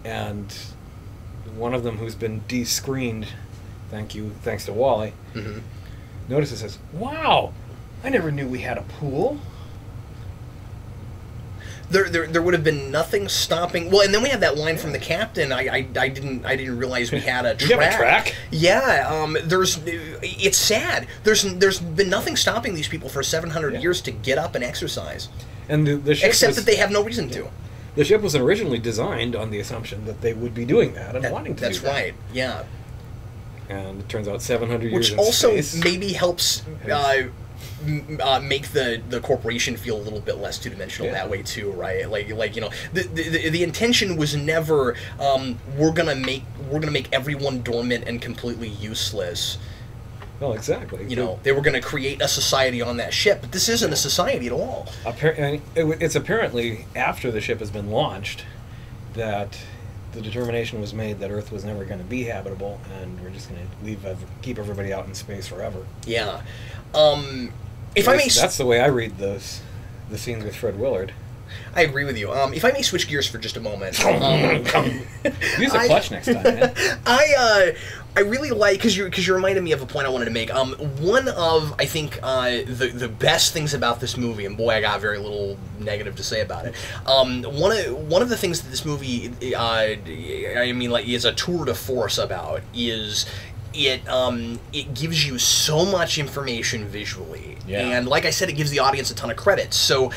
S2: and one of them, who's been de-screened, thanks to Wally, notices, says, "Wow, I never knew we had a pool."
S1: There would have been nothing stopping. Well, and then we have that line from the captain. I didn't realize we had a track.
S2: We have a track?
S1: Yeah. It's sad. There's been nothing stopping these people for 700 years to get up and exercise.
S2: And the ship
S1: except that they have no reason to.
S2: The ship was originally designed on the assumption that they would be doing that and wanting to do that.
S1: That's right. Yeah.
S2: And it turns out 700 years
S1: Which
S2: in
S1: also
S2: space
S1: maybe helps make the corporation feel a little bit less two-dimensional that way too, right? Like you know, the intention was never we're gonna make everyone dormant and completely useless.
S2: Well, exactly.
S1: You know, they were going to create a society on that ship, but this isn't a society at all.
S2: It's apparently after the ship has been launched that the determination was made that Earth was never going to be habitable, and we're just going to keep everybody out in space forever.
S1: Yeah.
S2: That's the way I read the scenes with Fred Willard.
S1: I agree with you. If I may switch gears for just a moment.
S2: Use a clutch next time, man.
S1: I really like, because you reminded me of a point I wanted to make. One of, I think, the best things about this movie, and boy, I got very little negative to say about it. One of the things that this movie, is a tour de force about is it gives you so much information visually, and like I said, it gives the audience a ton of credit. So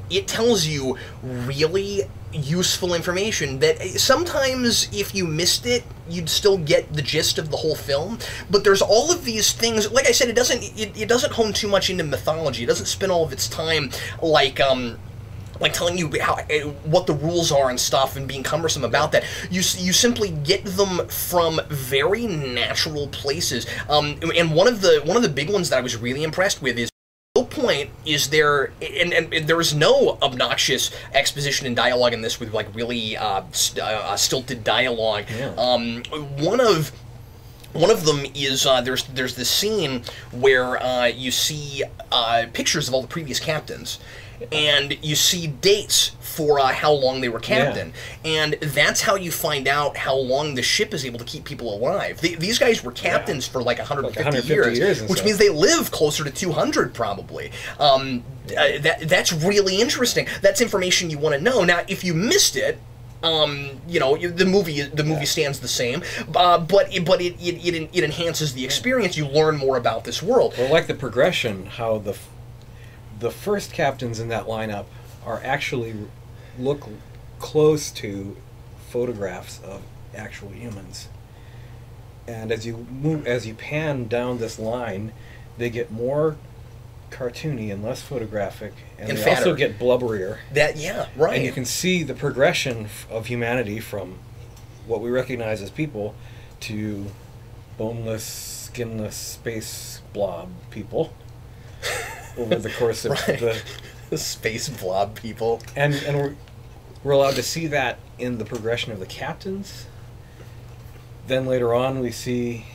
S1: it tells you really useful information that sometimes if you missed it, you'd still get the gist of the whole film. But there's all of these things. Like I said, it doesn't hone too much into mythology. It doesn't spend all of its time like telling you what the rules are and stuff, and being cumbersome about that. You simply get them from very natural places. And one of the big ones that I was really impressed with is, at no point is there, and there is no obnoxious exposition and dialogue in this with like really stilted dialogue.
S2: Yeah.
S1: One of them is there's this scene where you see pictures of all the previous captains, and you see dates for how long they were captain, and that's how you find out how long the ship is able to keep people alive. These guys were captains for like 150 years, which means they live closer to 200 probably. That's really interesting. That's information you want to know. Now, if you missed it, you know, the movie stands the same, but it enhances the experience. You learn more about this world.
S2: Well, like the progression, how the first captains in that lineup are actually look close to photographs of actual humans, and as you pan down this line, they get more cartoony and less photographic, and they also get blubberier.
S1: Right.
S2: And you can see the progression of humanity from what we recognize as people to boneless, skinless space blob people over the course of
S1: the space blob people.
S2: And we're allowed to see that in the progression of the captains. Then later on we see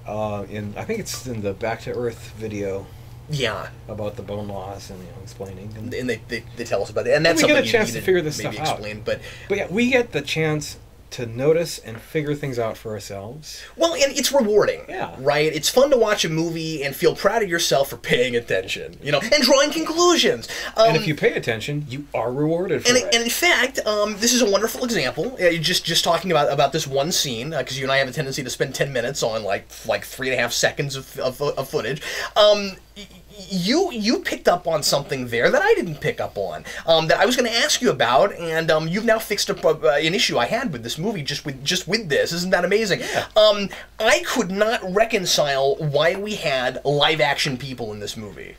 S2: I think it's in the Back to Earth video.
S1: Yeah.
S2: About the bone loss and explaining.
S1: And they tell us about it. And that's something
S2: we get a chance to figure this stuff out. But yeah, we get the chance to notice and figure things out for ourselves.
S1: Well, and it's rewarding.
S2: Yeah.
S1: Right? It's fun to watch a movie and feel proud of yourself for paying attention, you know, and drawing conclusions.
S2: And if you pay attention, you are rewarded for it.
S1: And in fact, this is a wonderful example. Just talking about this one scene, because you and I have a tendency to spend 10 minutes on like 3.5 seconds of footage. You picked up on something there that I didn't pick up on, that I was going to ask you about, and you've now fixed up an issue I had with this movie just with this. Isn't that amazing?
S2: Yeah.
S1: I could not reconcile why we had live action people in this movie.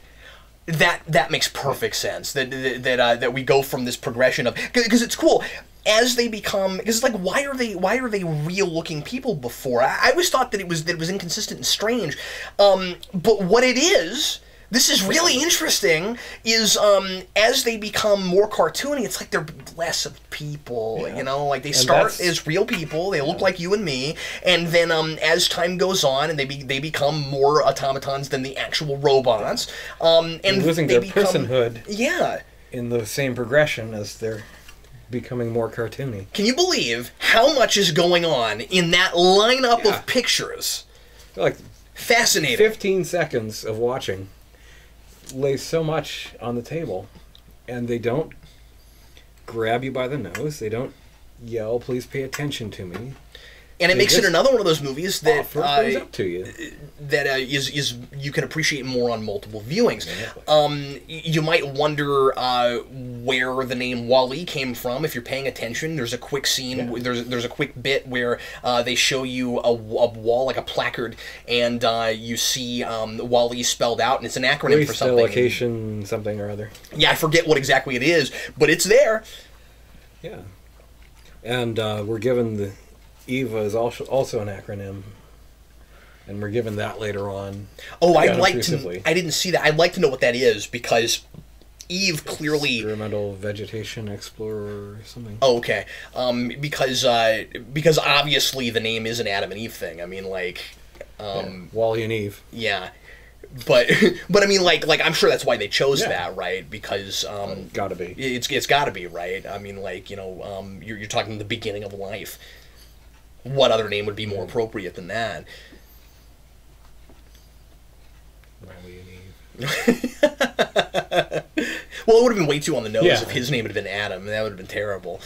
S1: That makes perfect sense. That we go from this progression of, because it's cool. As they become, because it's like, why are they real looking people before? I always thought that it was inconsistent and strange, but what it is. This is really interesting, is as they become more cartoony, it's like they're less of people, you know? Like, they start as real people, they look like you and me, and then as time goes on, and they become more automatons than the actual robots. And
S2: losing their personhood
S1: in
S2: the same progression as they're becoming more cartoony.
S1: Can you believe how much is going on in that lineup of pictures?
S2: Like,
S1: fascinating.
S2: 15 seconds of watching lays so much on the table, and they don't grab you by the nose. They don't yell, "Please pay attention to me."
S1: And it makes it another one of those movies that
S2: up to you.
S1: That is you can appreciate more on multiple viewings. You might wonder where the name Wall-E came from if you're paying attention. There's a quick scene. There's a quick bit where they show you a wall, like a placard, and you see Wall-E spelled out, and it's an acronym for something.
S2: Location, something or other.
S1: Yeah, I forget what exactly it is, but it's there.
S2: Yeah, and we're given the. EVA is also an acronym, and we're given that later on.
S1: Oh, I'd like to. I didn't see that. I'd like to know what that is, because Eve clearly
S2: experimental vegetation explorer or something.
S1: Oh, okay. Because obviously the name is an Adam and Eve thing. I mean, like,
S2: Wall-E and Eve.
S1: Yeah. But I mean, like I'm sure that's why they chose that, right? Because
S2: gotta be.
S1: It's gotta be, right? I mean, like, you know, you're talking the beginning of life. What other name would be more appropriate than that?
S2: Wall-E and Eve.
S1: Well, it would have been way too on the nose if his name had been Adam. That would have been terrible.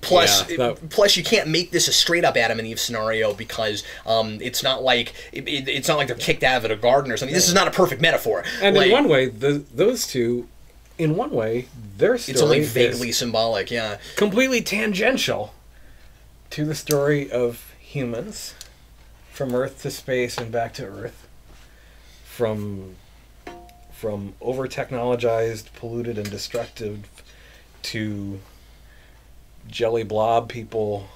S1: Plus, you can't make this a straight up Adam and Eve scenario, because it's not like it's not like they're kicked out of a garden or something. This is not a perfect metaphor.
S2: And in one way, those two, in one way, their story
S1: it's only vaguely symbolic. Yeah,
S2: completely tangential to the story of humans, from Earth to space and back to Earth, from over-technologized, polluted, and destructive to jelly blob people,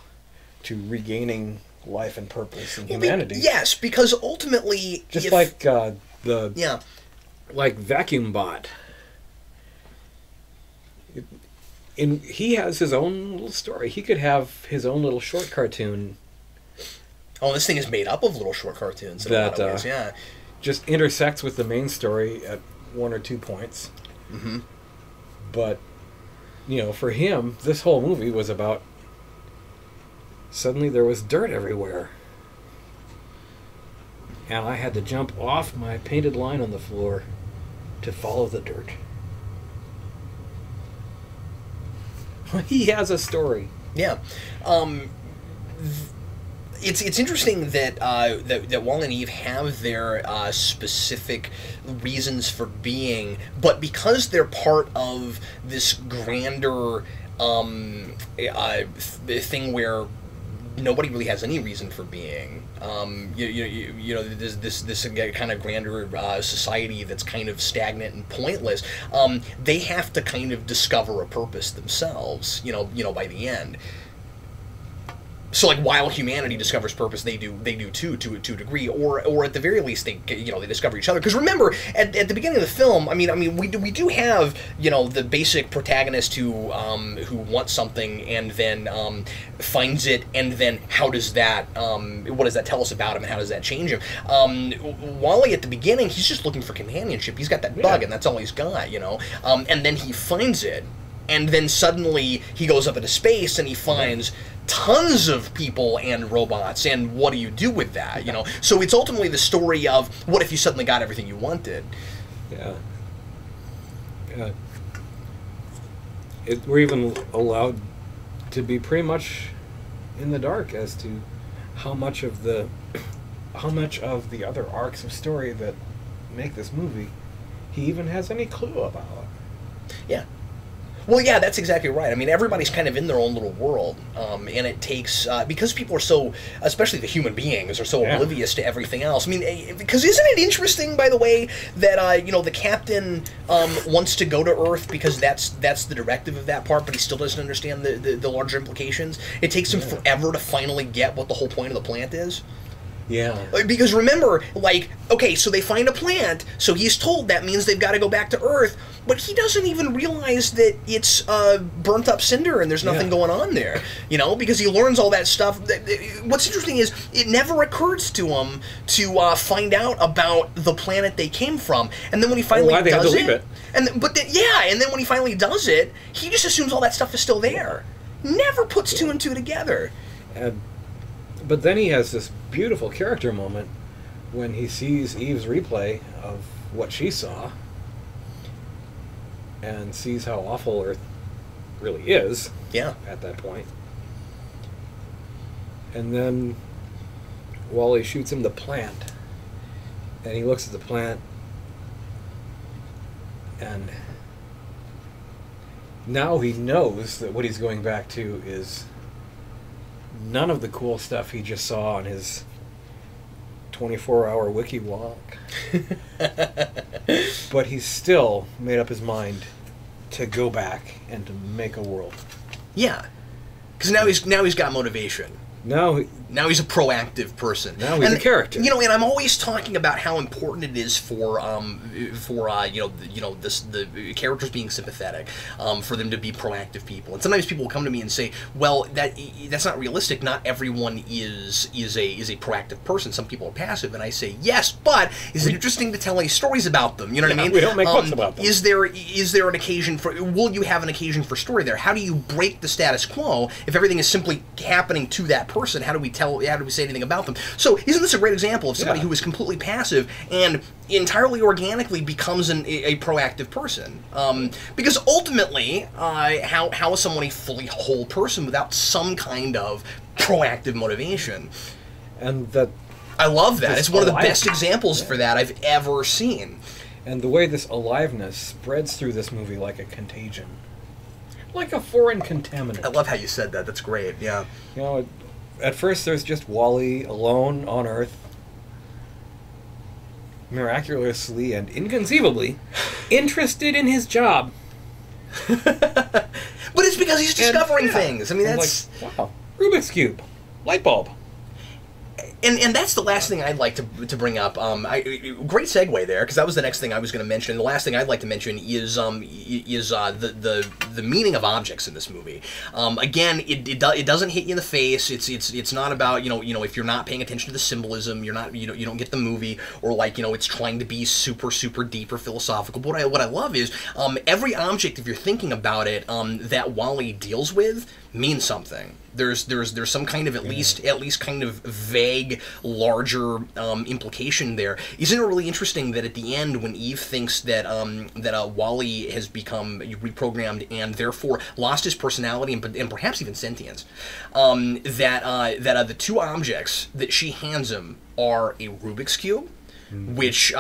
S2: to regaining life and purpose and humanity.
S1: Yes, because ultimately...
S2: Just like like Vacuum Bot. He has his own little story. He could have his own little short cartoon.
S1: Oh, this thing is made up of little short cartoons in a lot of ways, yeah.
S2: Just intersects with the main story at 1 or 2 points.
S1: Mm-hmm.
S2: But, you know, for him, this whole movie was about suddenly there was dirt everywhere. And I had to jump off my painted line on the floor to follow the dirt. He has a story.
S1: Yeah. It's interesting that that Wall and Eve have their specific reasons for being, but because they're part of this grander thing where nobody really has any reason for being. You know, there's this kind of grander society that's kind of stagnant and pointless. They have to kind of discover a purpose themselves. You know, by the end. So, like, while humanity discovers purpose, they do too, to a degree, or at the very least, they discover each other. Because remember, at the beginning of the film, I mean, we do have, you know, the basic protagonist who wants something and then finds it, and then how does that, what does that tell us about him, and how does that change him? Wally at the beginning, he's just looking for companionship. He's got that bug, and that's all he's got, you know. And then he finds it, and then suddenly he goes up into space and he finds tons of people and robots, and what do you do with that, you know? So it's ultimately the story of what if you suddenly got everything you wanted.
S2: Yeah. We're even allowed to be pretty much in the dark as to how much of the other arcs of story that make this movie he even has any clue about.
S1: Yeah. Well, yeah, that's exactly right. I mean, everybody's kind of in their own little world, and it takes because people are so, especially the human beings, are so oblivious to everything else. I mean, because isn't it interesting, by the way, that you know, the captain wants to go to Earth because that's the directive of that part, but he still doesn't understand the larger implications. It takes him forever to finally get what the whole point of the plant is.
S2: Yeah.
S1: Because remember, like, okay, so they find a plant, so he's told that means they've got to go back to Earth, but he doesn't even realize that it's burnt up cinder and there's nothing going on there, you know, because he learns all that stuff. What's interesting is it never occurs to him to find out about the planet they came from, and then when he finally does it, and then when he finally does it, he just assumes all that stuff is still there. Never puts two and two together.
S2: But then he has this beautiful character moment when he sees Eve's replay of what she saw and sees how awful Earth really is at that point. And then Wally shoots him the plant, and he looks at the plant, and now he knows that what he's going back to is none of the cool stuff he just saw on his 24-hour wiki walk. But he's still made up his mind to go back and to make a world.
S1: Yeah. Because now he's got motivation.
S2: Now
S1: he's a proactive person.
S2: Now he's a character.
S1: You know, and I'm always talking about how important it is for the characters being sympathetic, for them to be proactive people. And sometimes people will come to me and say, "Well, that's not realistic. Not everyone is a proactive person. Some people are passive." And I say, "Yes, but is it interesting to tell any stories about them? You know what I mean?
S2: We don't make books about them.
S1: Is there an occasion for? Will you have an occasion for story there? How do you break the status quo if everything is simply happening to that person? How do we say anything about them?" So isn't this a great example of somebody who is completely passive and entirely organically becomes a proactive person? Because ultimately, how is someone a fully whole person without some kind of proactive motivation?
S2: And that
S1: I love that. It's one of the best examples for that I've ever seen.
S2: And the way this aliveness spreads through this movie like a contagion. Like a foreign contaminant.
S1: I love how you said that. That's great, yeah.
S2: You know, at first there's just Wally alone on Earth, miraculously and inconceivably interested in his job.
S1: But it's because he's discovering things. I mean, that's...
S2: Like, wow, Rubik's Cube, light bulb.
S1: And that's the last thing I'd like to bring up. Great segue there, because that was the next thing I was going to mention. The last thing I'd like to mention is the meaning of objects in this movie. Again, it doesn't hit you in the face. It's not about if you're not paying attention to the symbolism, you don't get the movie, or it's trying to be super deep or philosophical. But what I love is every object, if you're thinking about it, that Wally deals with means something. There's some kind of at least kind of vague, larger implication there. Isn't it really interesting that at the end, when Eve thinks that Wally has become reprogrammed and therefore lost his personality and perhaps even sentience, that the two objects that she hands him are a Rubik's cube, which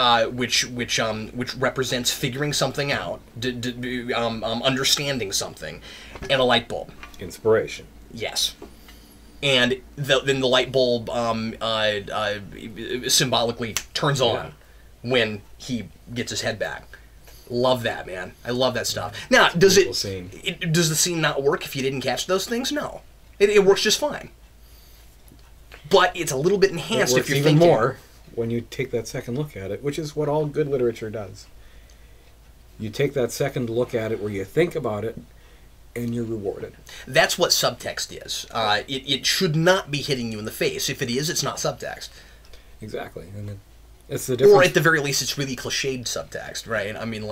S1: represents figuring something out, understanding something, and a light bulb.
S2: Inspiration.
S1: Yes. And then the light bulb symbolically turns on when he gets his head back. Love that, man. I love that stuff. Now, does the scene not work if you didn't catch those things? No. It works just fine. But it's a little bit enhanced if you're thinking.
S2: It works even more when you take that second look at it, which is what all good literature does. You take that second look at it where you think about it, and you're rewarded. That's
S1: what subtext is. It should not be hitting you in the face. If it is, it's not subtext.
S2: Exactly. And it's the difference.
S1: Or at the very least, it's really cliched subtext, right? I mean,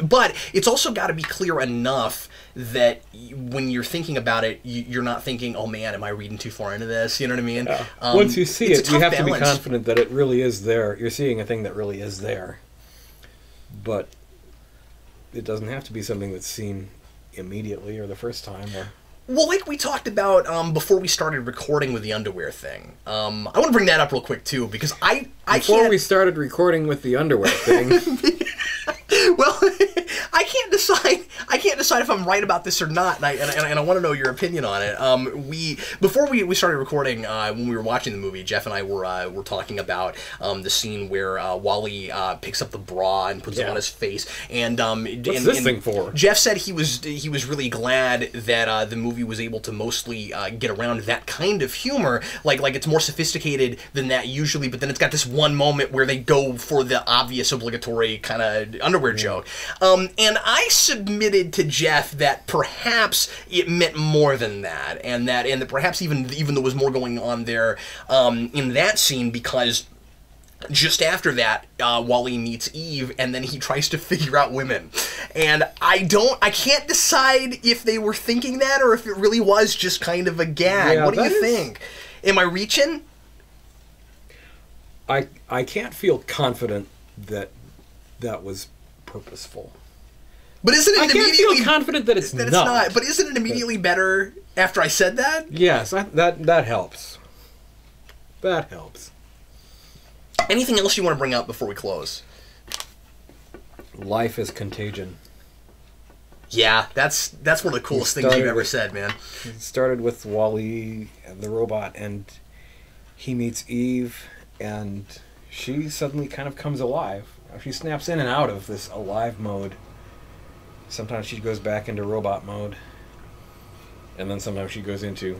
S1: but it's also got to be clear enough that when you're thinking about it, you're not thinking, oh man, am I reading too far into this? You know what I mean?
S2: Yeah. Once you see it, you have to be confident that it really is there. You're seeing a thing that really is there. But it doesn't have to be something that's seen immediately or the first time.
S1: Well, like we talked about before we started recording with the underwear thing. I want to bring that up real quick too, because
S2: before we started recording with the underwear thing.
S1: Well, I can't decide if I'm right about this or not, and I want to know your opinion on it. Before we started recording, when we were watching the movie, Jeff and I were talking about the scene where Wally picks up the bra and puts it on his face, and
S2: what's this thing for?
S1: Jeff said he was really glad that the movie was able to mostly get around that kind of humor, like it's more sophisticated than that usually, but then it's got this one moment where they go for the obvious obligatory kind of underwear joke. And I submitted to Jeff that perhaps it meant more than that, and that perhaps even there was more going on there in that scene, because just after that, Wally meets Eve, and then he tries to figure out women. And I can't decide if they were thinking that or if it really was just kind of a gag.
S2: Yeah,
S1: what do you think? Am I reaching?
S2: I can't feel confident that was purposeful.
S1: But isn't it
S2: I can't feel confident that it's not.
S1: But isn't it immediately better after I said that?
S2: Yes, that helps. That helps.
S1: Anything else you want to bring up before we close?
S2: Life is contagion.
S1: Yeah, that's one of the coolest things you've ever said, man.
S2: It started with Wally and the robot, and he meets Eve, and she suddenly kind of comes alive. She snaps in and out of this alive mode. Sometimes she goes back into robot mode, and then sometimes she goes into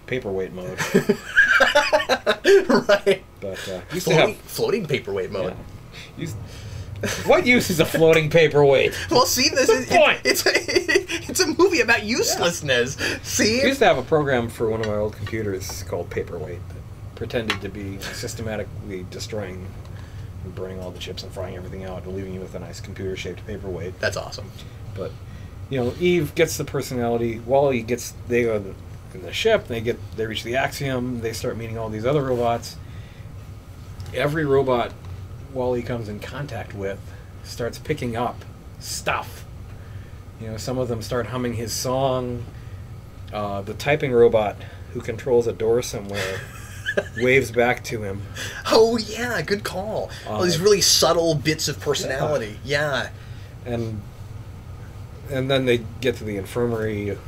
S2: paperweight mode.
S1: Right.
S2: But
S1: floating paperweight mode.
S2: Yeah. What use is a floating paperweight?
S1: Well, see, it's a movie about uselessness. Yeah. See,
S2: I used to have a program for one of my old computers called Paperweight that pretended to be systematically destroying and burning all the chips and frying everything out and leaving you with a nice computer-shaped paperweight.
S1: That's awesome.
S2: But Eve gets the personality. Wally they go in the ship. They reach the Axiom. They start meeting all these other robots. Every robot Wally comes in contact with starts picking up stuff. Some of them start humming his song. The typing robot who controls a door somewhere waves back to him.
S1: Oh yeah, good call. All these really subtle bits of personality. Yeah.
S2: And then they get to the infirmary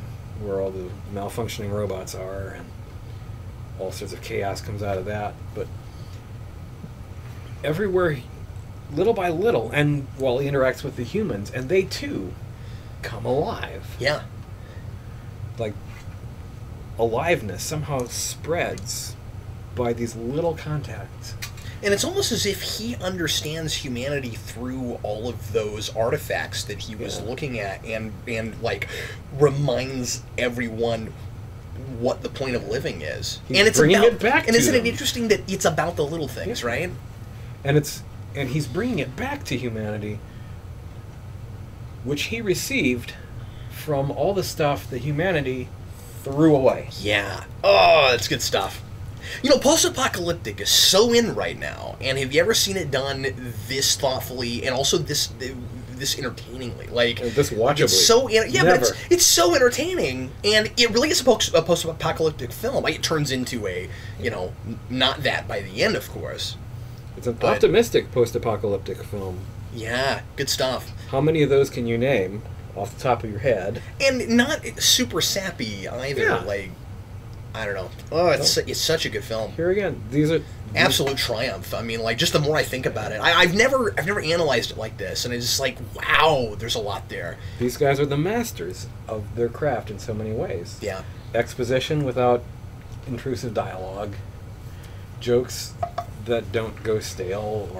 S2: where all the malfunctioning robots are, and all sorts of chaos comes out of that. But everywhere, little by little, and Wally interacts with the humans, and they too come alive.
S1: Yeah.
S2: Like, aliveness somehow spreads by these little contacts.
S1: And it's almost as if he understands humanity through all of those artifacts that he was looking at, and like reminds everyone what the point of living is.
S2: He's
S1: and it's
S2: bringing
S1: about,
S2: it back
S1: and
S2: to
S1: isn't
S2: them.
S1: it interesting that it's about the little things, right?
S2: And he's bringing it back to humanity, which he received from all the stuff that humanity threw away.
S1: Yeah. Oh, that's good stuff. You know, post-apocalyptic is so in right now, and have you ever seen it done this thoughtfully and also this entertainingly? Like
S2: this watchably.
S1: It's so
S2: Never.
S1: but it's so entertaining, and it really is a post-apocalyptic film. Like, it turns into a, not that by the end, of course.
S2: It's an optimistic post-apocalyptic film.
S1: Yeah, good stuff.
S2: How many of those can you name off the top of your head?
S1: And not super sappy either.
S2: Yeah.
S1: Like, I don't know. Oh, it's such a good film.
S2: Here again, these are
S1: Absolute triumph. I mean, like, just the more I think about it, I've never analyzed it like this, and it's just like, wow, there's a lot there.
S2: These guys are the masters of their craft in so many ways.
S1: Yeah.
S2: Exposition without intrusive dialogue, jokes that don't go stale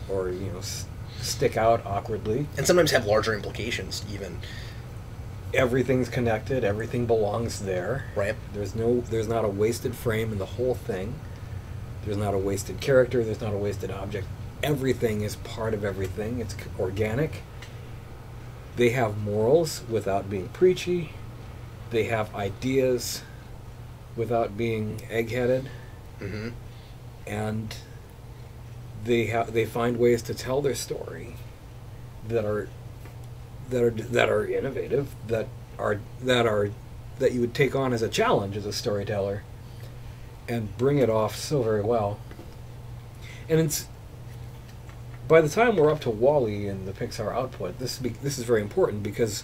S2: or stick out awkwardly.
S1: And sometimes have larger implications, even.
S2: Everything's connected. Everything belongs there.
S1: Right.
S2: There's not a wasted frame in the whole thing. There's not a wasted character. There's not a wasted object. Everything is part of everything. It's organic. They have morals without being preachy. They have ideas without being egg-headed.
S1: Mm-hmm.
S2: And they find ways to tell their story that are innovative, that you would take on as a challenge as a storyteller, and bring it off so very well. And it's by the time we're up to WALL-E and the Pixar output, this is very important, because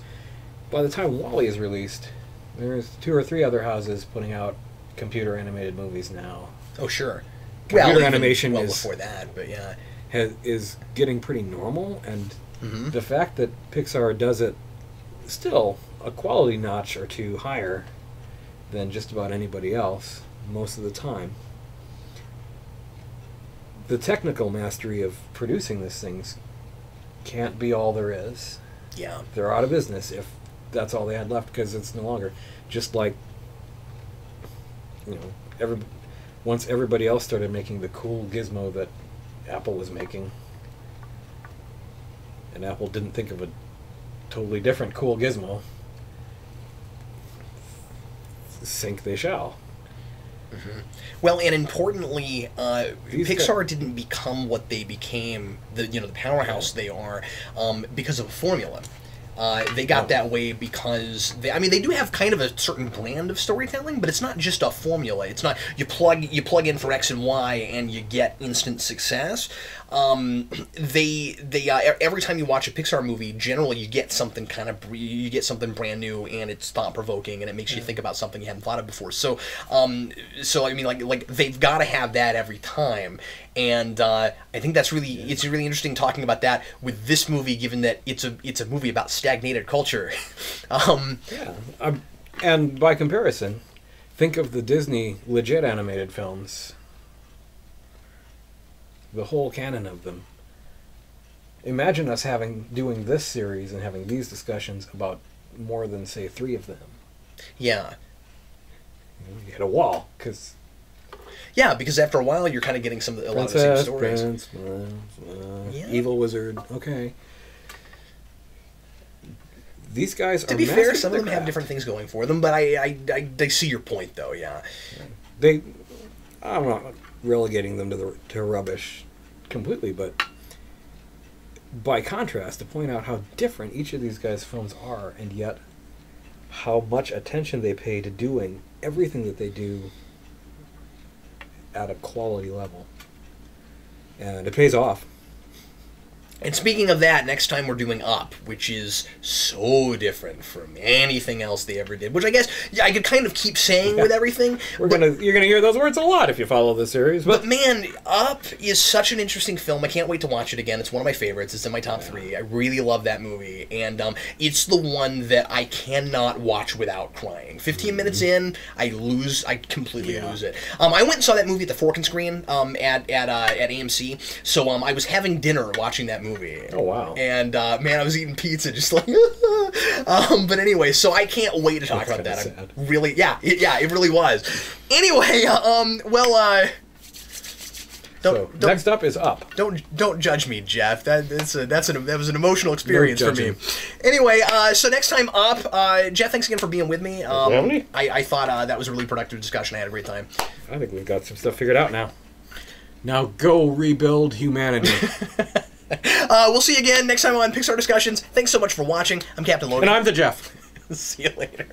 S2: by the time WALL-E is released, there's 2 or 3 other houses putting out computer animated movies now.
S1: Oh, sure.
S2: Computer animation
S1: well
S2: is
S1: before that, but yeah,
S2: is getting pretty normal, and
S1: mm-hmm.
S2: the fact that Pixar does it still a quality notch or 2 higher than just about anybody else most of the time. The technical mastery of producing these things can't be all there is.
S1: Yeah.
S2: They're out of business if that's all they had left, because it's no longer. Just like, once everybody else started making the cool gizmo that Apple was making, and Apple didn't think of a totally different cool gizmo, sink they shall.
S1: Mm-hmm. Well, and importantly, Pixar
S2: guys
S1: didn't become what they became, the powerhouse they are, because of a formula. They got that way because they do have kind of a certain brand of storytelling, but it's not just a formula. It's not you plug in for X and Y and you get instant success. Every time you watch a Pixar movie, generally you get something brand new, and it's thought provoking, and it makes you think about something you hadn't thought of before. So like they've got to have that every time. And I think it's really interesting talking about that with this movie, given that it's a movie about stagnated culture.
S2: And by comparison, think of the Disney legit animated films, the whole canon of them. Imagine us doing this series and having these discussions about more than, say, 3 of them.
S1: Yeah.
S2: You hit a wall, because...
S1: Yeah, because after a while, you're kind of getting a lot of the same stories.
S2: Evil wizard. Okay. These guys are.
S1: To be fair, some of them have different things going for them, but I see your point, though. Yeah.
S2: I'm not relegating them to rubbish completely, but by contrast, to point out how different each of these guys' films are, and yet how much attention they pay to doing everything that they do at a quality level, and it pays off.
S1: And speaking of that, next time we're doing Up, which is so different from anything else they ever did. Which I guess I could kind of keep saying with everything.
S2: You're gonna hear those words a lot if you follow the series.
S1: But man, Up is such an interesting film. I can't wait to watch it again. It's one of my favorites. It's in my top 3. I really love that movie, and it's the one that I cannot watch without crying. 15 minutes in, I completely lose it. I went and saw that movie at the Fork and Screen at AMC. So I was having dinner watching that movie.
S2: Oh, wow.
S1: And, man, I was eating pizza just like... but anyway, so I can't wait to talk about that.
S2: Sad.
S1: Really... Yeah, it really was. Anyway,
S2: next up is Up.
S1: Don't judge me, Jeff. That was an emotional experience for me. Anyway, so next time Up, Jeff, thanks again for being with me. I thought that was a really productive discussion. I had a great time.
S2: I think we've got some stuff figured out now. Now go rebuild humanity.
S1: We'll see you again next time on Pixar Discussions. Thanks so much for watching. I'm Captain Logan.
S2: And I'm the Geoff.
S1: See you later.